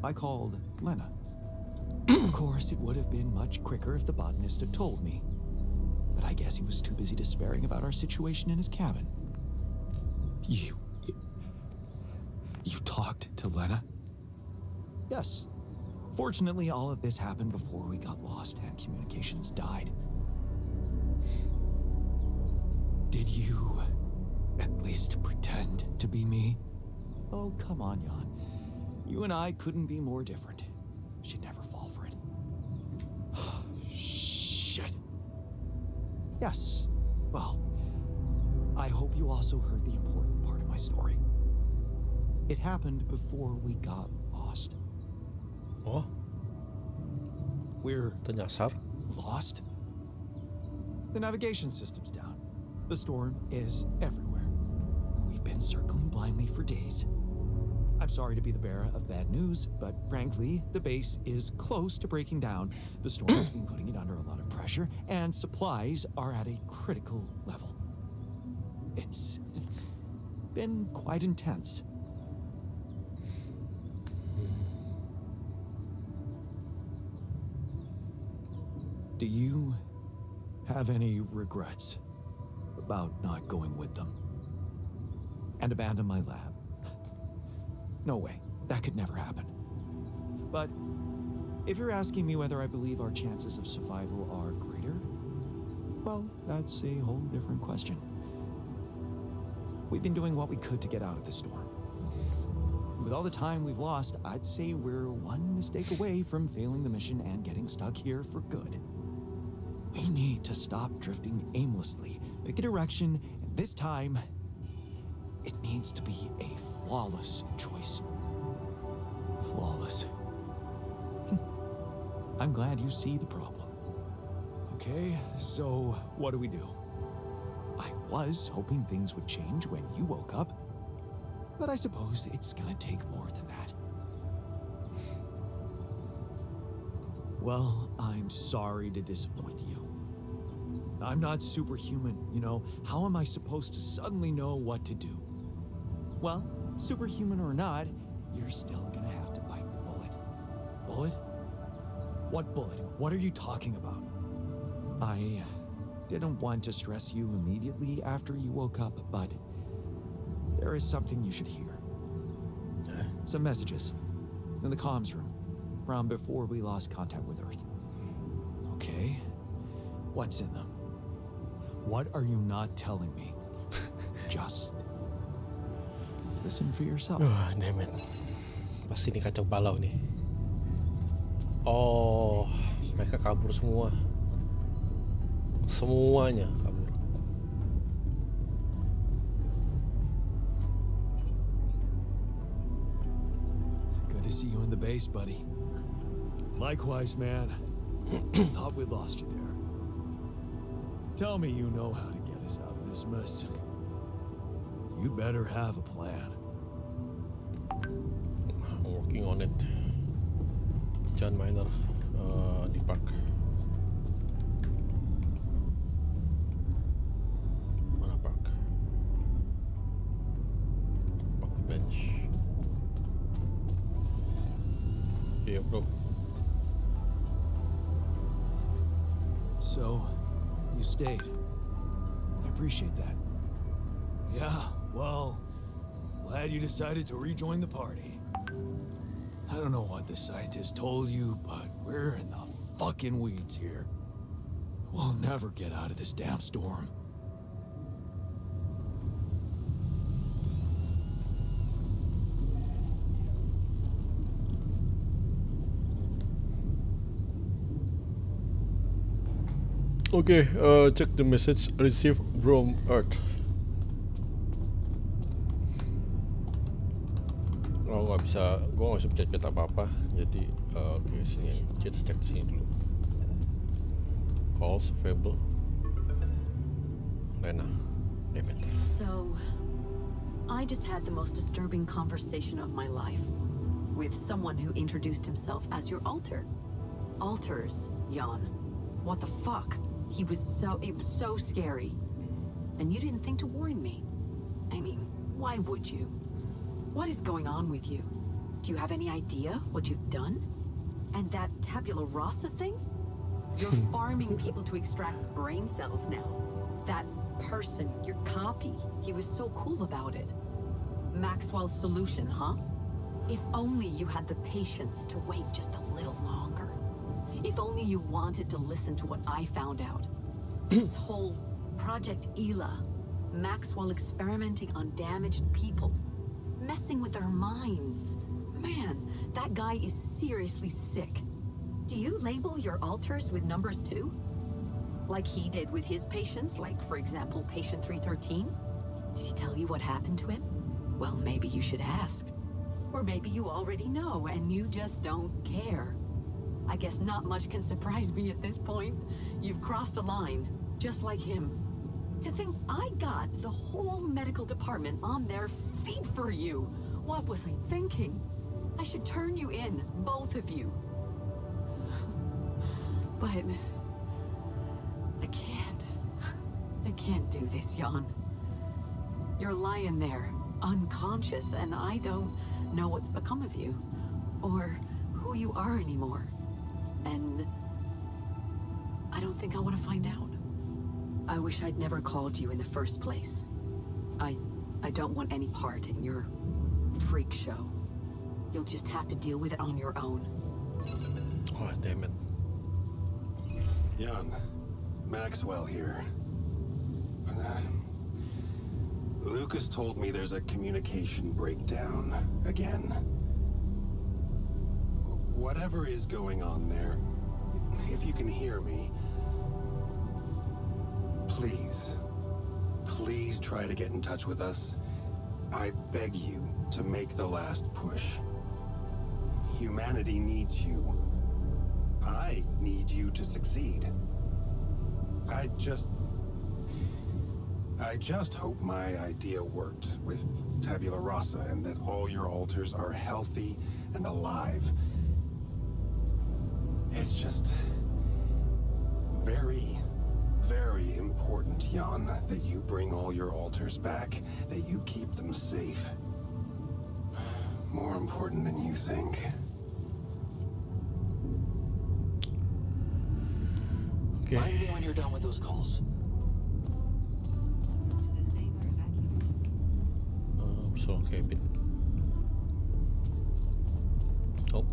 I called Lena. Of course, it would have been much quicker if the botanist had told me. But I guess he was too busy despairing about our situation in his cabin. You talked to Lena? Yes. Fortunately, all of this happened before we got lost and communications died. Did you at least pretend to be me? Oh, come on, Jan. You and I couldn't be more different. She'd never fall for it. Shit. Yes. Well, I hope you also heard the important part of my story. It happened before we got lost. Oh, We're ternyasar. lost? The navigation system's down. The storm is everywhere. We've been circling blindly for days. I'm sorry to be the bearer of bad news, but frankly, the base is close to breaking down. The storm has been putting it under a lot of pressure, and supplies are at a critical level. It's been quite intense. Do you have any regrets about not going with them? And abandon my lab? No way. That could never happen. But if you're asking me whether I believe our chances of survival are greater, well, that's a whole different question. We've been doing what we could to get out of the storm. With all the time we've lost, I'd say we're one mistake away from failing the mission and getting stuck here for good. We need to stop drifting aimlessly, pick a direction, and this time, it needs to be a flawless choice. Flawless. I'm glad you see the problem. Okay, so what do we do? I was hoping things would change when you woke up, but I suppose it's gonna take more than that. Well, I'm sorry to disappoint you. I'm not superhuman, you know. How am I supposed to suddenly know what to do? Well, superhuman or not, you're still gonna have to bite the bullet. Bullet? What bullet? What are you talking about? I didn't want to stress you immediately after you woke up, but there is something you should hear. Some messages in the comms room from before we lost contact with Earth. Okay. What's in them? What are you not telling me? Just listen for yourself. Damn it. Pasti ini kacau balau nih. Oh, mereka kabur semua. Semuanya kabur. Good to see you in the base, buddy. Likewise, man. Thought we lost you there. Tell me you know how to get us out of this mess. You better have a plan. I'm working on it. John Miner di park. Mana park? Park bench. Iya bro. So, you stayed. I appreciate that. Yeah, well, glad you decided to rejoin the party. I don't know what the scientist told you, but we're in the fucking weeds here. We'll never get out of this damn storm. Okay, check the message received from Earth. Oh, nggak bisa, gue nggak bisa chat apa-apa. Jadi, oke, sini kita cek sini dulu. Calls available. Lena, damn it. So, I just had the most disturbing conversation of my life with someone who introduced himself as your alter. Alters, Jan. What the fuck? It was so scary. And you didn't think to warn me. I mean, why would you? What is going on with you? Do you have any idea what you've done? And that tabula rasa thing? You're farming people to extract brain cells now. That person, your copy, he was so cool about it. Maxwell's solution, huh? If only you had the patience to wait just a little longer. If only you wanted to listen to what I found out. This whole Project Ela, Maxwell experimenting on damaged people, messing with their minds. Man, that guy is seriously sick. Do you label your alters with numbers too? Like he did with his patients, like for example, patient 313? Did he tell you what happened to him? Well, maybe you should ask. Or maybe you already know and you just don't care. I guess not much can surprise me at this point. You've crossed a line, just like him. To think I got the whole medical department on their feet for you. What was I thinking? I should turn you in, both of you. But I can't. I can't do this, Jan. You're lying there, unconscious, and I don't know what's become of you, or who you are anymore. And I don't think I want to find out. I wish I'd never called you in the first place. I don't want any part in your freak show. You'll just have to deal with it on your own. Oh, damn it. Jan, Maxwell here. Lucas told me there's a communication breakdown again. Whatever is going on there, if you can hear me, please try to get in touch with us. I beg you to make the last push. Humanity needs you. I need you to succeed. I just hope my idea worked with Tabula Rasa and that all your alters are healthy and alive. It's just very, very important, Jan, that you bring all your alters back, that you keep them safe. More important than you think. Okay. Find me when you're done with those calls. So cabin. Oh.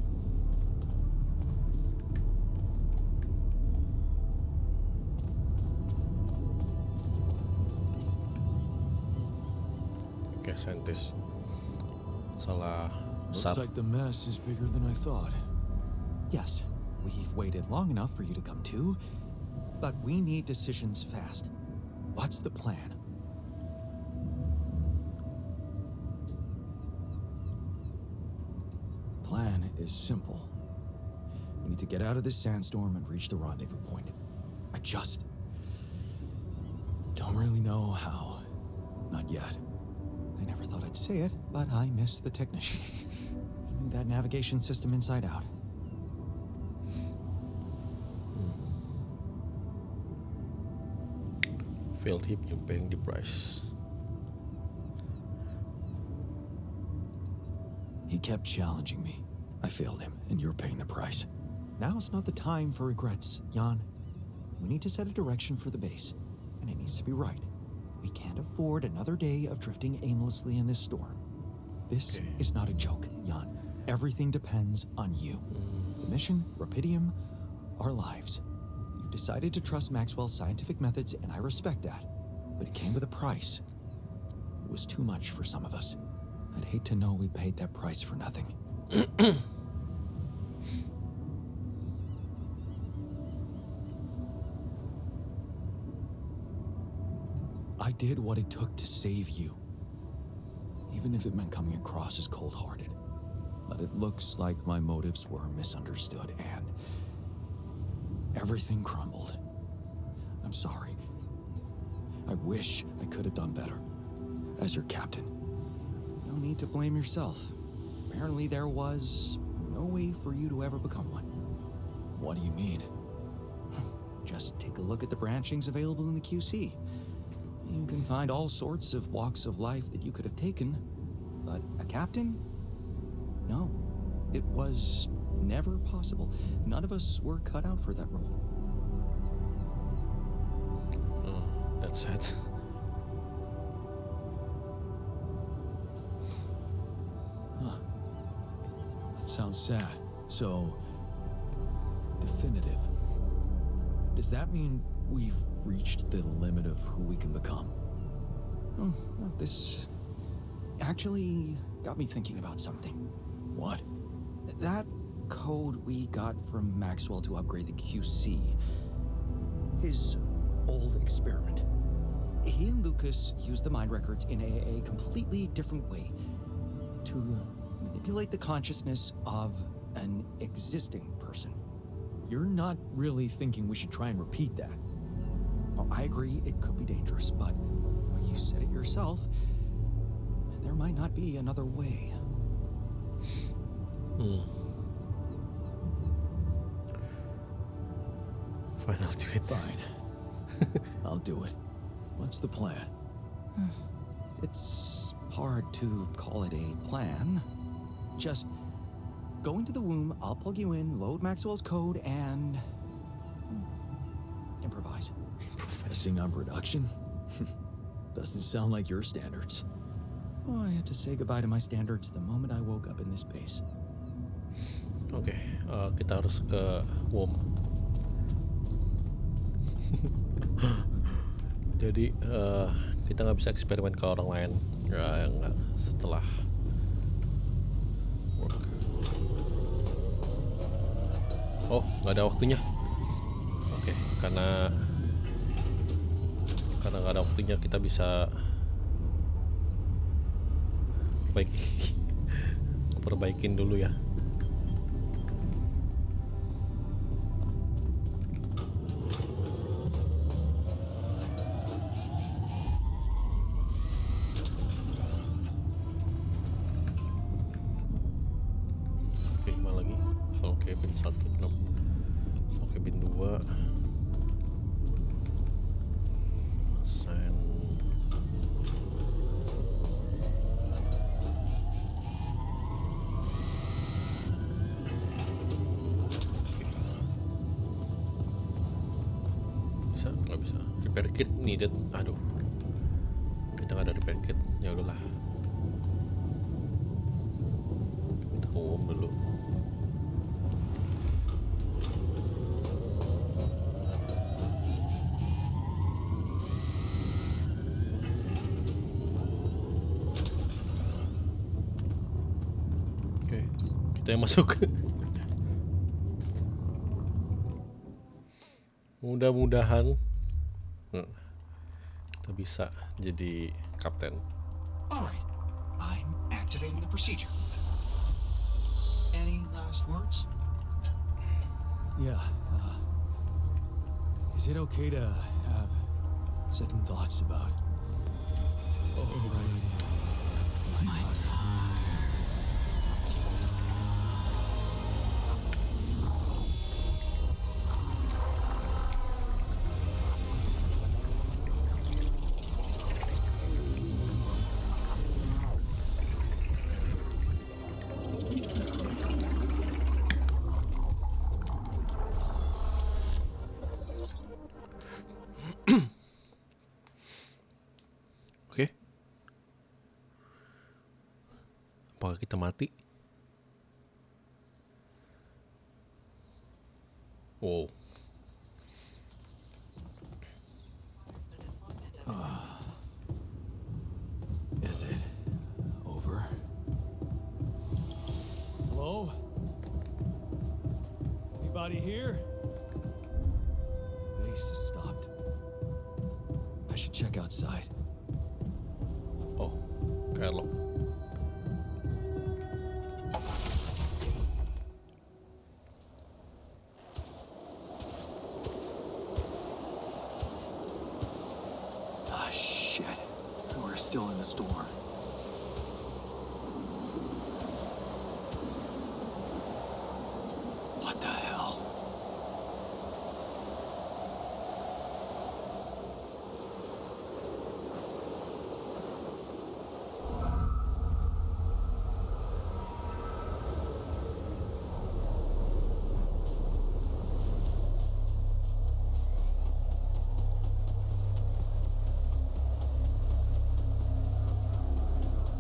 Oke, scientist. Salah Looks sub. like the mess is bigger than I thought. Yes, we've waited long enough for you to come to, but we need decisions fast. What's the plan? Plan is simple. We need to get out of this sandstorm and reach the rendezvous point. I just don't really know how. Not yet. I never thought I'd say it, but I miss the technician. He knew that navigation system inside out. Failed him, you're paying the price. He kept challenging me. I failed him, and you're paying the price. Now's not the time for regrets, Jan. We need to set a direction for the base, and it needs to be right. We can't afford another day of drifting aimlessly in this storm. This Okay. is not a joke, Jan. Everything depends on you. The mission, Rapidium, our lives. You decided to trust Maxwell's scientific methods, and I respect that. But it came with a price. It was too much for some of us. I'd hate to know we paid that price for nothing. I did what it took to save you, even if it meant coming across as cold-hearted. But it looks like my motives were misunderstood, and everything crumbled. I'm sorry. I wish I could have done better. As your captain. No need to blame yourself. Apparently there was no way for you to ever become one. What do you mean? Just take a look at the branchings available in the QC. You can find all sorts of walks of life that you could have taken, but a captain? No, it was never possible. None of us were cut out for that role. Oh, that's sad. That sounds sad. So, definitive. Does that mean we've reached the limit of who we can become? Oh, well, this actually got me thinking about something. What? That code we got from Maxwell to upgrade the QC, his old experiment. He and Lucas used the mind records in a completely different way to manipulate the consciousness of an existing person. You're not really thinking we should try and repeat that. Oh, I agree it could be dangerous, but you said it yourself. There might not be another way. Fine, I'll do it. Fine. I'll do it. What's the plan? It's hard to call it a plan. Just go into the womb, I'll plug you in, load Maxwell's code, and improvise. Testing on production? Doesn't sound like your standards. Oh, I had to say goodbye to my standards the moment I woke up in this base. Oke, kita harus ke WOM. Jadi kita nggak bisa eksperimen ke orang lain ya, nggak setelah work. Oh, nggak ada waktunya. Oke, karena nggak ada waktunya kita bisa perbaikin dulu ya. Oke, gimana lagi? Soal cabin 1, 6, soal cabin 2, assign. repair kit needed. Aduh, kita nggak ada repair kit. Ya udahlah, kita ke umum dulu. Oke, kita yang masuk. Mudah-mudahan kita bisa jadi kapten. All right, I'm activating the procedure. Any last words? Yeah, is it okay to have second thoughts about overriding my Oke, apakah kita mati? Wow. Is it over? Hello? Anybody here? Base has stopped. I should check outside. Oh, Carlo. Ah, shit. We're still in the storm. What the hell?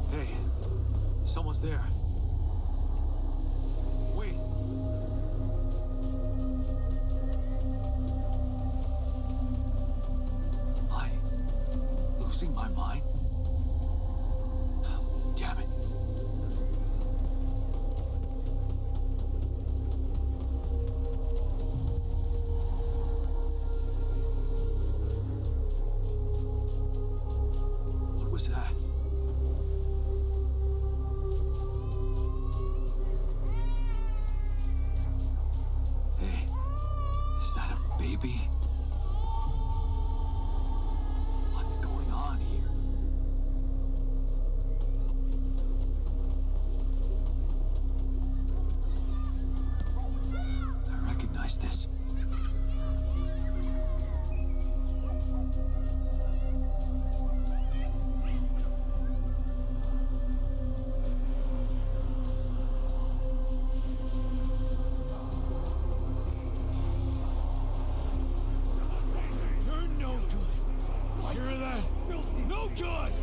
Hey, someone's there. Wait. Am I losing my mind? Damn it. What was that? Hey, is that a baby? What's going on here? I recognize this. You're no good. Hear that? No good!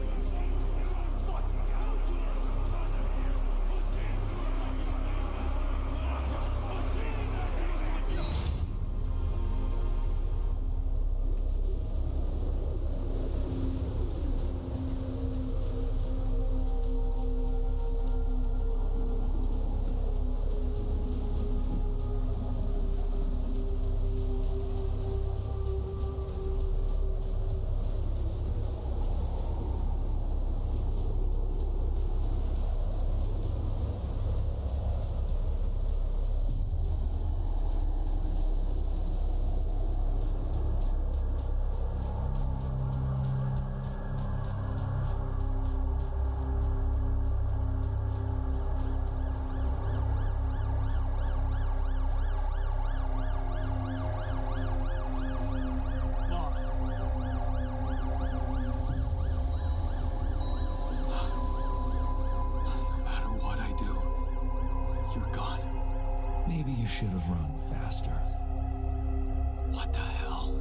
No matter what I do, you're gone. Maybe you should have run faster. What the hell?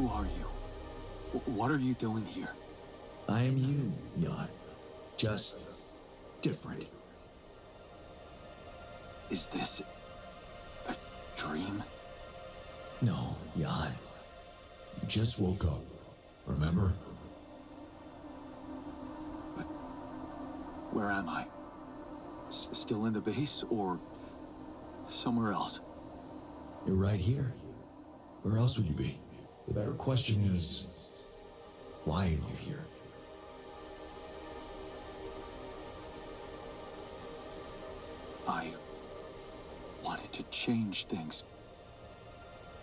Who are you? What are you doing here? I am you, Jan. Just different. Is this a dream? No, Jan. You just woke up, remember? But where am I? Still in the base or somewhere else? You're right here. Where else would you be? The better question is, why are you here? I wanted to change things.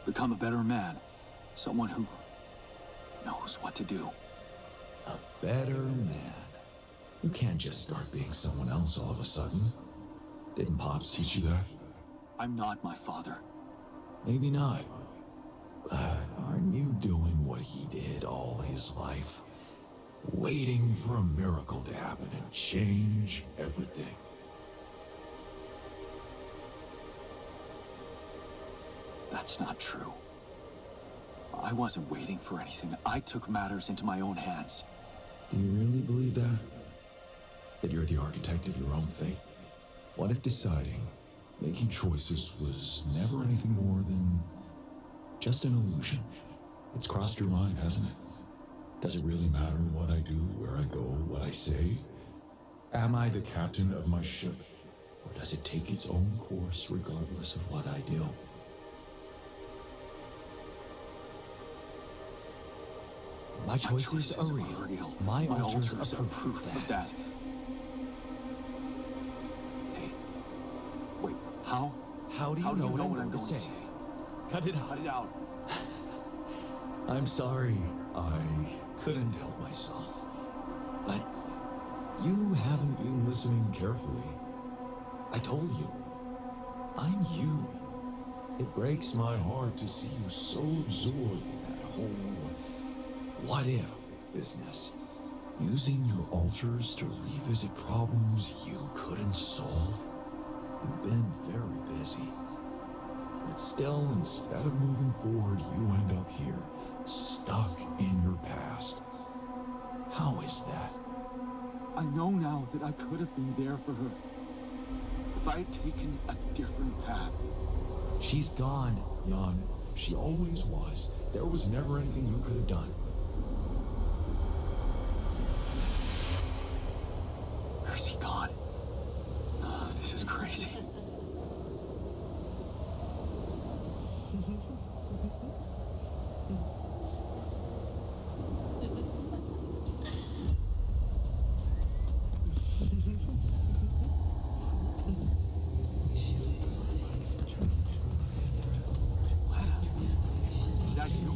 Become a better man. Someone who knows what to do. A better man. You can't just start being someone else all of a sudden. Didn't Pops teach you that? I'm not my father. Maybe not. But aren't you doing what he did all his life? Waiting for a miracle to happen and change everything. That's not true. I wasn't waiting for anything. I took matters into my own hands. Do you really believe that? That you're the architect of your own fate? What if deciding, making choices was never anything more than just an illusion? It's crossed your mind, hasn't it? Does it really matter what I do, where I go, what I say? Am I the captain of my ship? Or does it take its own course regardless of what I do? My choices are real. My altars are proof of that. Hey, wait, how? How do you know what I'm going to say? Cut it out. Cut it out. I'm sorry. I couldn't help myself. But you haven't been listening carefully. I told you. I'm you. It breaks my heart to see you so absorbed in that whole what-if business. Using your altars to revisit problems you couldn't solve. You've been very busy. But still, instead of moving forward, you end up here, stuck in your past. How is that? I know now that I could have been there for her. If I had taken a different path. She's gone. Jan, she always was. There was never anything you could have done. Where's he gone? Oh, this is crazy. Is that you?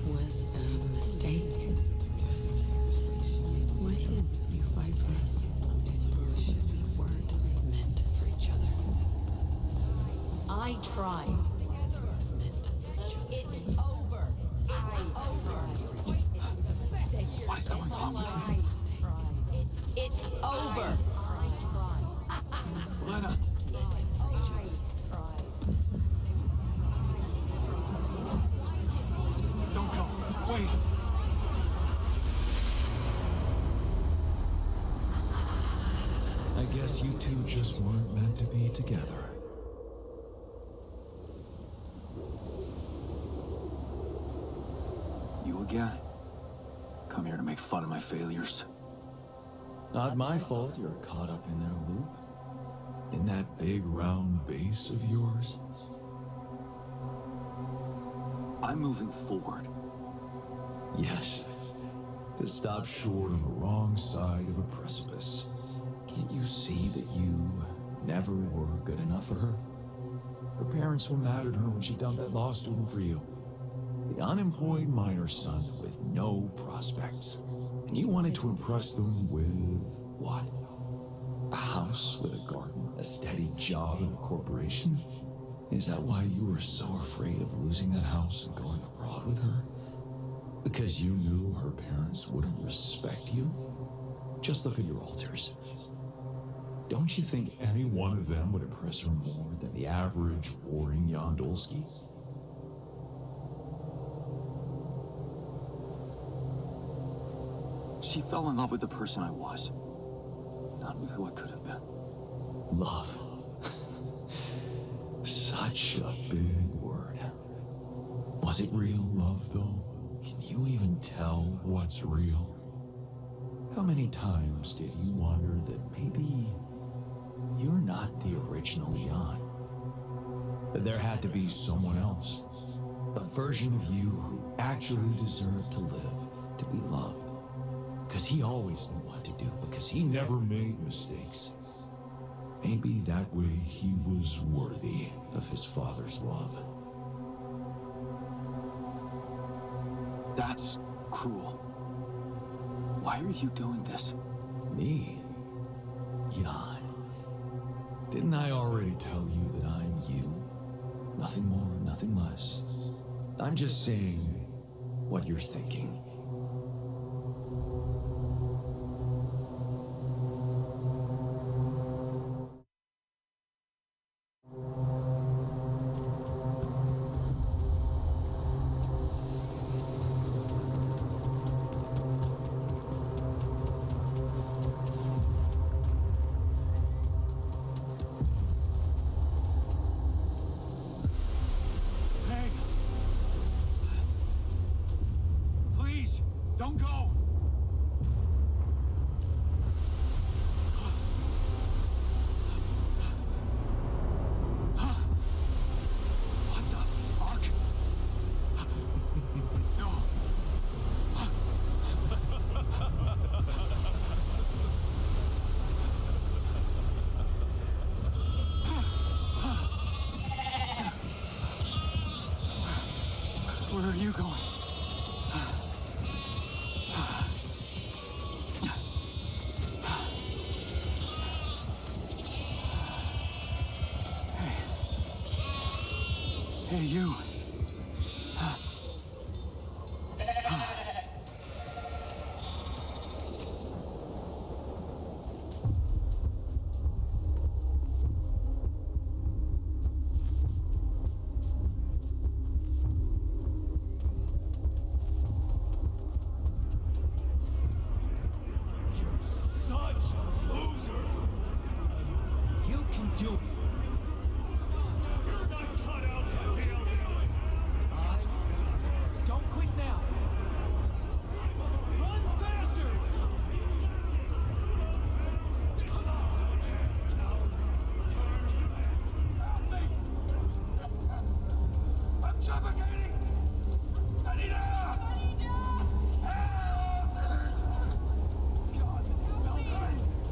Was a mistake. Why didn't you fight for us? We weren't meant for each other. I tried. It's over. It's over. What is going on with me? It's over. Lena! Don't go. Wait. I guess you two just weren't meant to be together. You again? Come here to make fun of my failures. Not my fault you're caught up in their loop. In that big round base of yours? I'm moving forward. Yes. To stop short on the wrong side of a precipice. Can't you see that you never were good enough for her? Her parents were mad at her when she dumped that law student for you. The unemployed miner son with no prospects. And you wanted to impress them with what? A house with a garden, a steady job in a corporation? Is that why you were so afraid of losing that house and going abroad with her? Because you knew her parents wouldn't respect you? Just look at your altars. Don't you think any one of them would impress her more than the average warring Yandolski? She fell in love with the person I was, not with who I could have been. Love. Such a big word. Was it real love, though? Can you even tell what's real? How many times did you wonder that maybe you're not the original Jan? That there had to be someone else, a version of you who actually deserved to live, to be loved. Because he always knew what to do, because he never made mistakes. Maybe that way he was worthy of his father's love. That's cruel. Why are you doing this? Me? Jan. Didn't I already tell you that I'm you? Nothing more, nothing less. I'm just saying what you're thinking. Hey! Please, don't go! What the fuck? No. Where are you going? Hey, you. Such a loser! You can do it. You're not cut out to fail here! Don't quit now. Run faster! I'm suffocating! I need help! Help! God, help me!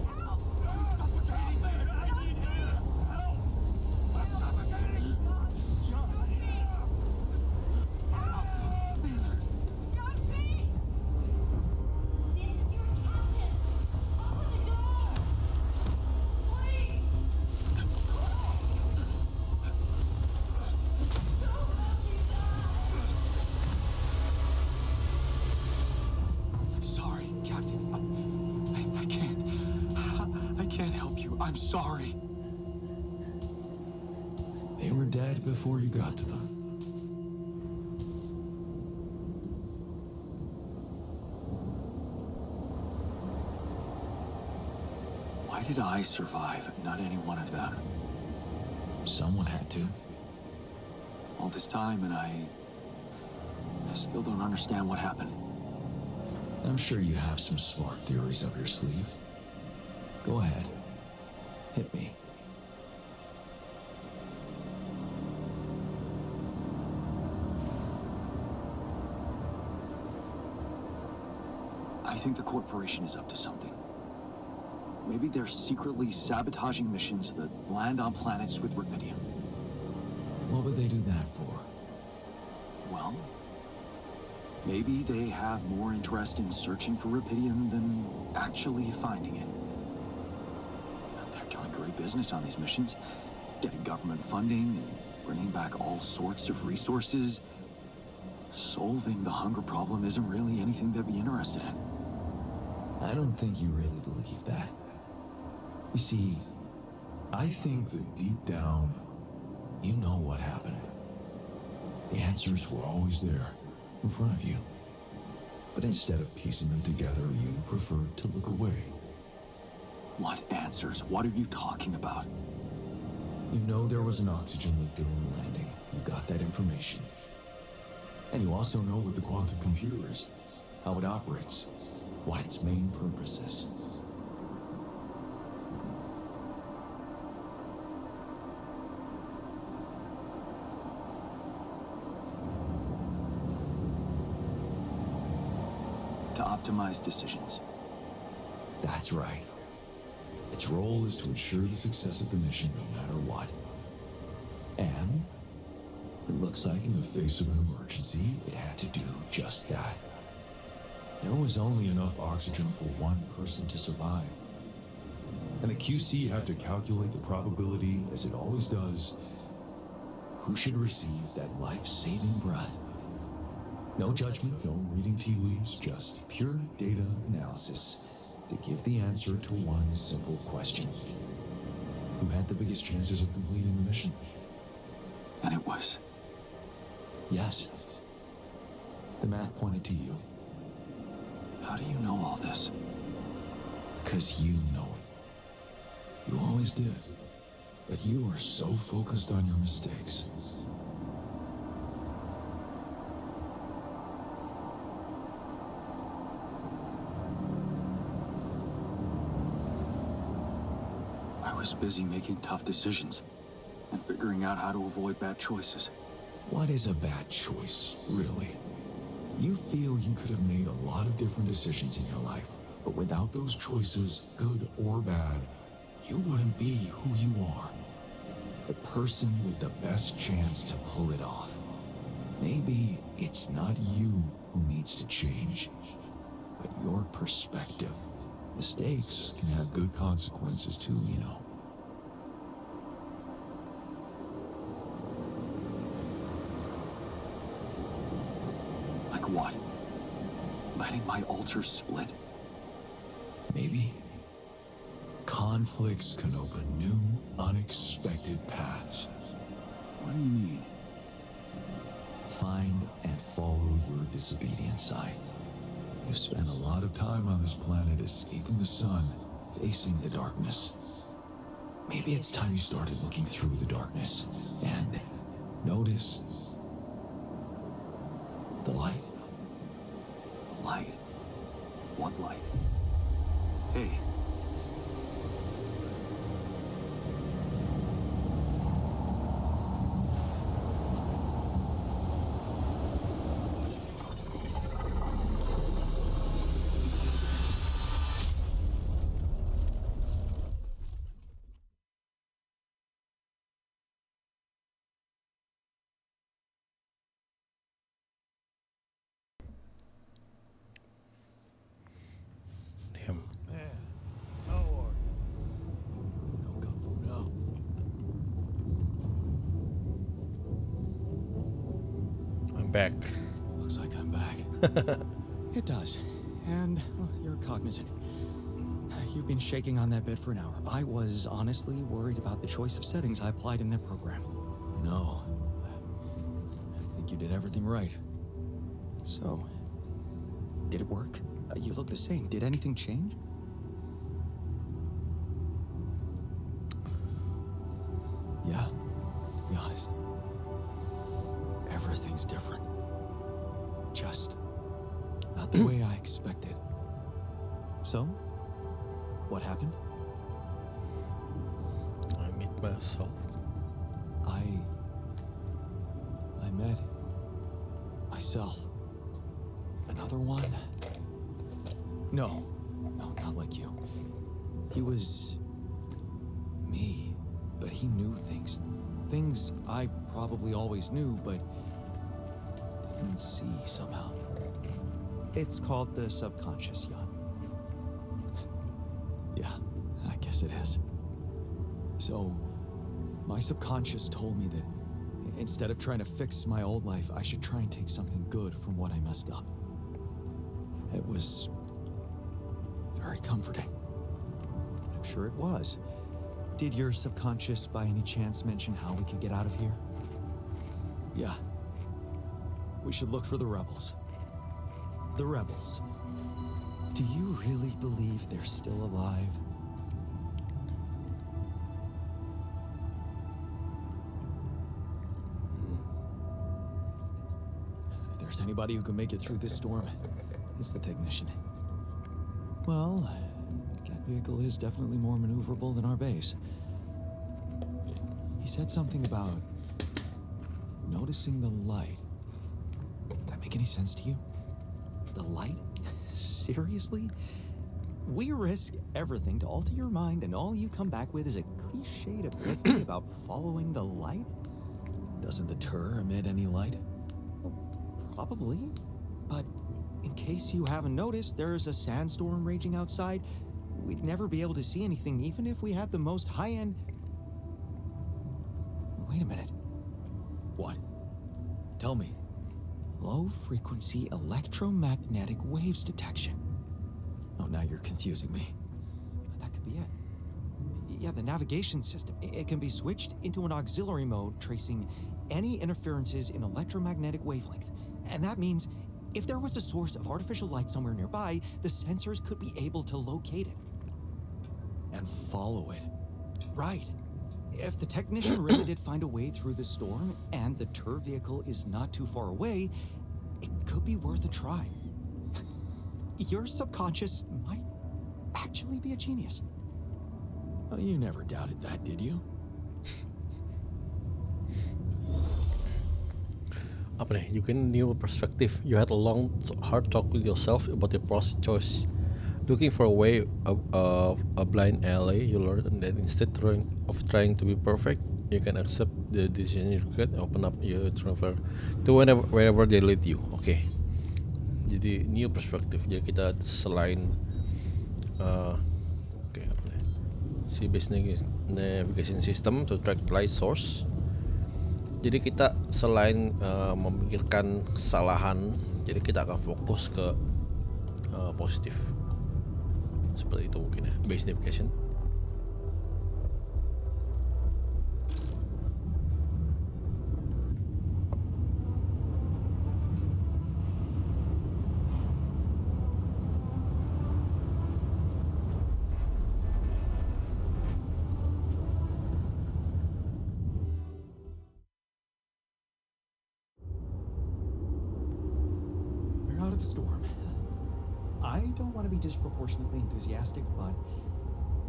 I'm suffocating, man! I need help! I'm suffocating! I'm sorry, Captain. I can't. I can't help you. I'm sorry. They were dead before you got to them. Why did I survive, not any one of them? Someone had to. All this time, and I still don't understand what happened. I'm sure you have some smart theories up your sleeve. Go ahead. Hit me. I think the corporation is up to something. Maybe they're secretly sabotaging missions that land on planets with rubidium. What would they do that for? Well, maybe they have more interest in searching for rubidium than actually finding it. They're doing great business on these missions, getting government funding and bringing back all sorts of resources. Solving the hunger problem isn't really anything they'd be interested in. I don't think you really believe that. You see, I think that deep down, you know what happened. The answers were always there, in front of you. But instead of piecing them together, you preferred to look away. What answers? What are you talking about? You know there was an oxygen leak during the landing. You got that information. And you also know what the quantum computer is, how it operates, what its main purpose is. To optimize decisions. That's right. Its role is to ensure the success of the mission no matter what. And it looks like in the face of an emergency, it had to do just that. There was only enough oxygen for one person to survive. And the QC had to calculate the probability, as it always does, who should receive that life-saving breath. No judgment, no reading tea leaves, just pure data analysis to give the answer to one simple question. Who had the biggest chances of completing the mission? And it was. Yes. The math pointed to you. How do you know all this? Because you know it. You always did. But you are so focused on your mistakes. I was busy making tough decisions and figuring out how to avoid bad choices. What is a bad choice, really? You feel you could have made a lot of different decisions in your life, but without those choices, good or bad, you wouldn't be who you are. The person with the best chance to pull it off. Maybe it's not you who needs to change, but your perspective. Mistakes can have good consequences too, you know. Like what? Letting my altar split? Maybe. Conflicts can open new, unexpected paths. What do you mean? Find and follow your disobedient side. You've spent a lot of time on this planet escaping the sun, facing the darkness. Maybe it's time you started looking through the darkness and notice the light. Light? What light? Hey. Damn. Man, how are you? No kung fu now. I'm back. Looks like I'm back. It does. And well, you're cognizant. You've been shaking on that bed for an hour. I was honestly worried about the choice of settings I applied in that program. No. I think you did everything right. So, did it work? You look the same. Did anything change? Yeah, to be honest. Everything's different. Just not the way I expected. So, what happened? I meet myself. I met myself. Another one? No, not like you. He was me, but he knew things. Things I probably always knew, but didn't see somehow. It's called the subconscious, Jan. Yeah, I guess it is. So, my subconscious told me that instead of trying to fix my old life, I should try and take something good from what I messed up. It was very comforting. I'm sure it was. Did your subconscious by any chance mention how we could get out of here? Yeah. We should look for the rebels. The rebels. Do you really believe they're still alive? If there's anybody who can make it through this storm, it's the technician. Well, that vehicle is definitely more maneuverable than our base. He said something about noticing the light. Does that make any sense to you? The light? Seriously? We risk everything to alter your mind, and all you come back with is a cliched epiphany about following the light? Doesn't the tur emit any light? Probably. But in case you haven't noticed, there's a sandstorm raging outside. We'd never be able to see anything, even if we had the most high-end... Wait a minute. What? Tell me. Low-frequency electromagnetic waves detection. Oh, now you're confusing me. That could be it. Yeah, the navigation system. It can be switched into an auxiliary mode, tracing any interferences in electromagnetic wavelength. And that means if there was a source of artificial light somewhere nearby, the sensors could be able to locate it. And follow it. Right. If the technician really did find a way through the storm, and the tur vehicle is not too far away, it could be worth a try. Your subconscious might actually be a genius. Oh, you never doubted that, did you? Apa nih? You gain new perspective. You had a long, hard talk with yourself about your choice. Looking for a way of a blind alley, you learn that instead of trying to be perfect, you can accept the decision you regret and open up your travel to wherever they lead you. Oke. Jadi new perspective. Jadi kita selain si base navigation system to track light source. Jadi kita selain memikirkan kesalahan, jadi kita akan fokus ke positif. Seperti itu mungkin ya, base navigation. We're out of the storm. I don't want to be disproportionately enthusiastic, but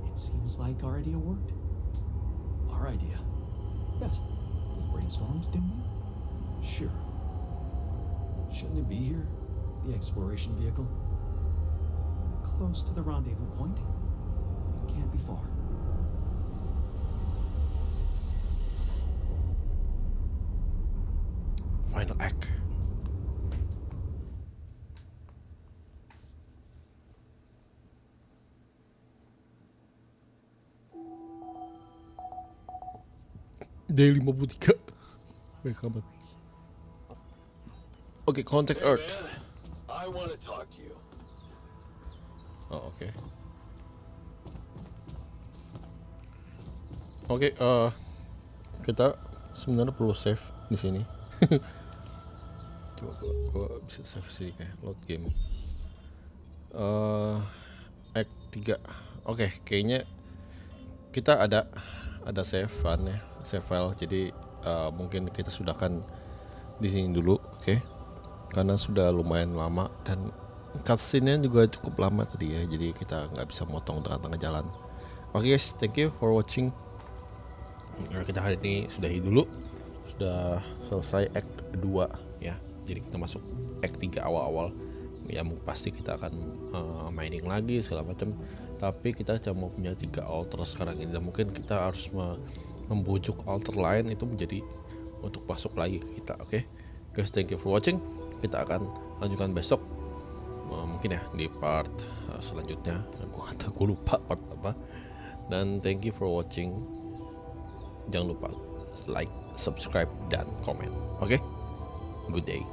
it seems like our idea worked. Our idea? Yes. We brainstormed, didn't we? Sure. Shouldn't it be here? The exploration vehicle? Close to the rendezvous point. It can't be far. Final act. Day 53. Baik banget. Oke, contact Earth. I want to talk to you. Oh, oke. Oke, kita sebenarnya perlu save di sini. Coba gua bisa save sini kayak load game. Act 3. Oke, kayaknya kita ada save file-nya, save file. Jadi mungkin kita sudahkan di sini dulu, oke? Karena sudah lumayan lama dan cutscene-nya juga cukup lama tadi ya. Jadi kita nggak bisa motong tengah-tengah jalan. Oke guys, thank you for watching. Kita hari ini sudahi dulu. Sudah selesai act 2 ya. Jadi kita masuk act 3 awal-awal. Ya pasti kita akan mining lagi segala macam. Tapi kita cuma punya 3 altar sekarang ini. Dan mungkin kita harus membujuk altar lain itu menjadi untuk masuk lagi ke kita, oke? Guys, thank you for watching. Kita akan lanjutkan besok. Mungkin ya di part selanjutnya. Gue lupa part apa. Dan thank you for watching. Jangan lupa like, subscribe, dan komen. Oke? Good day.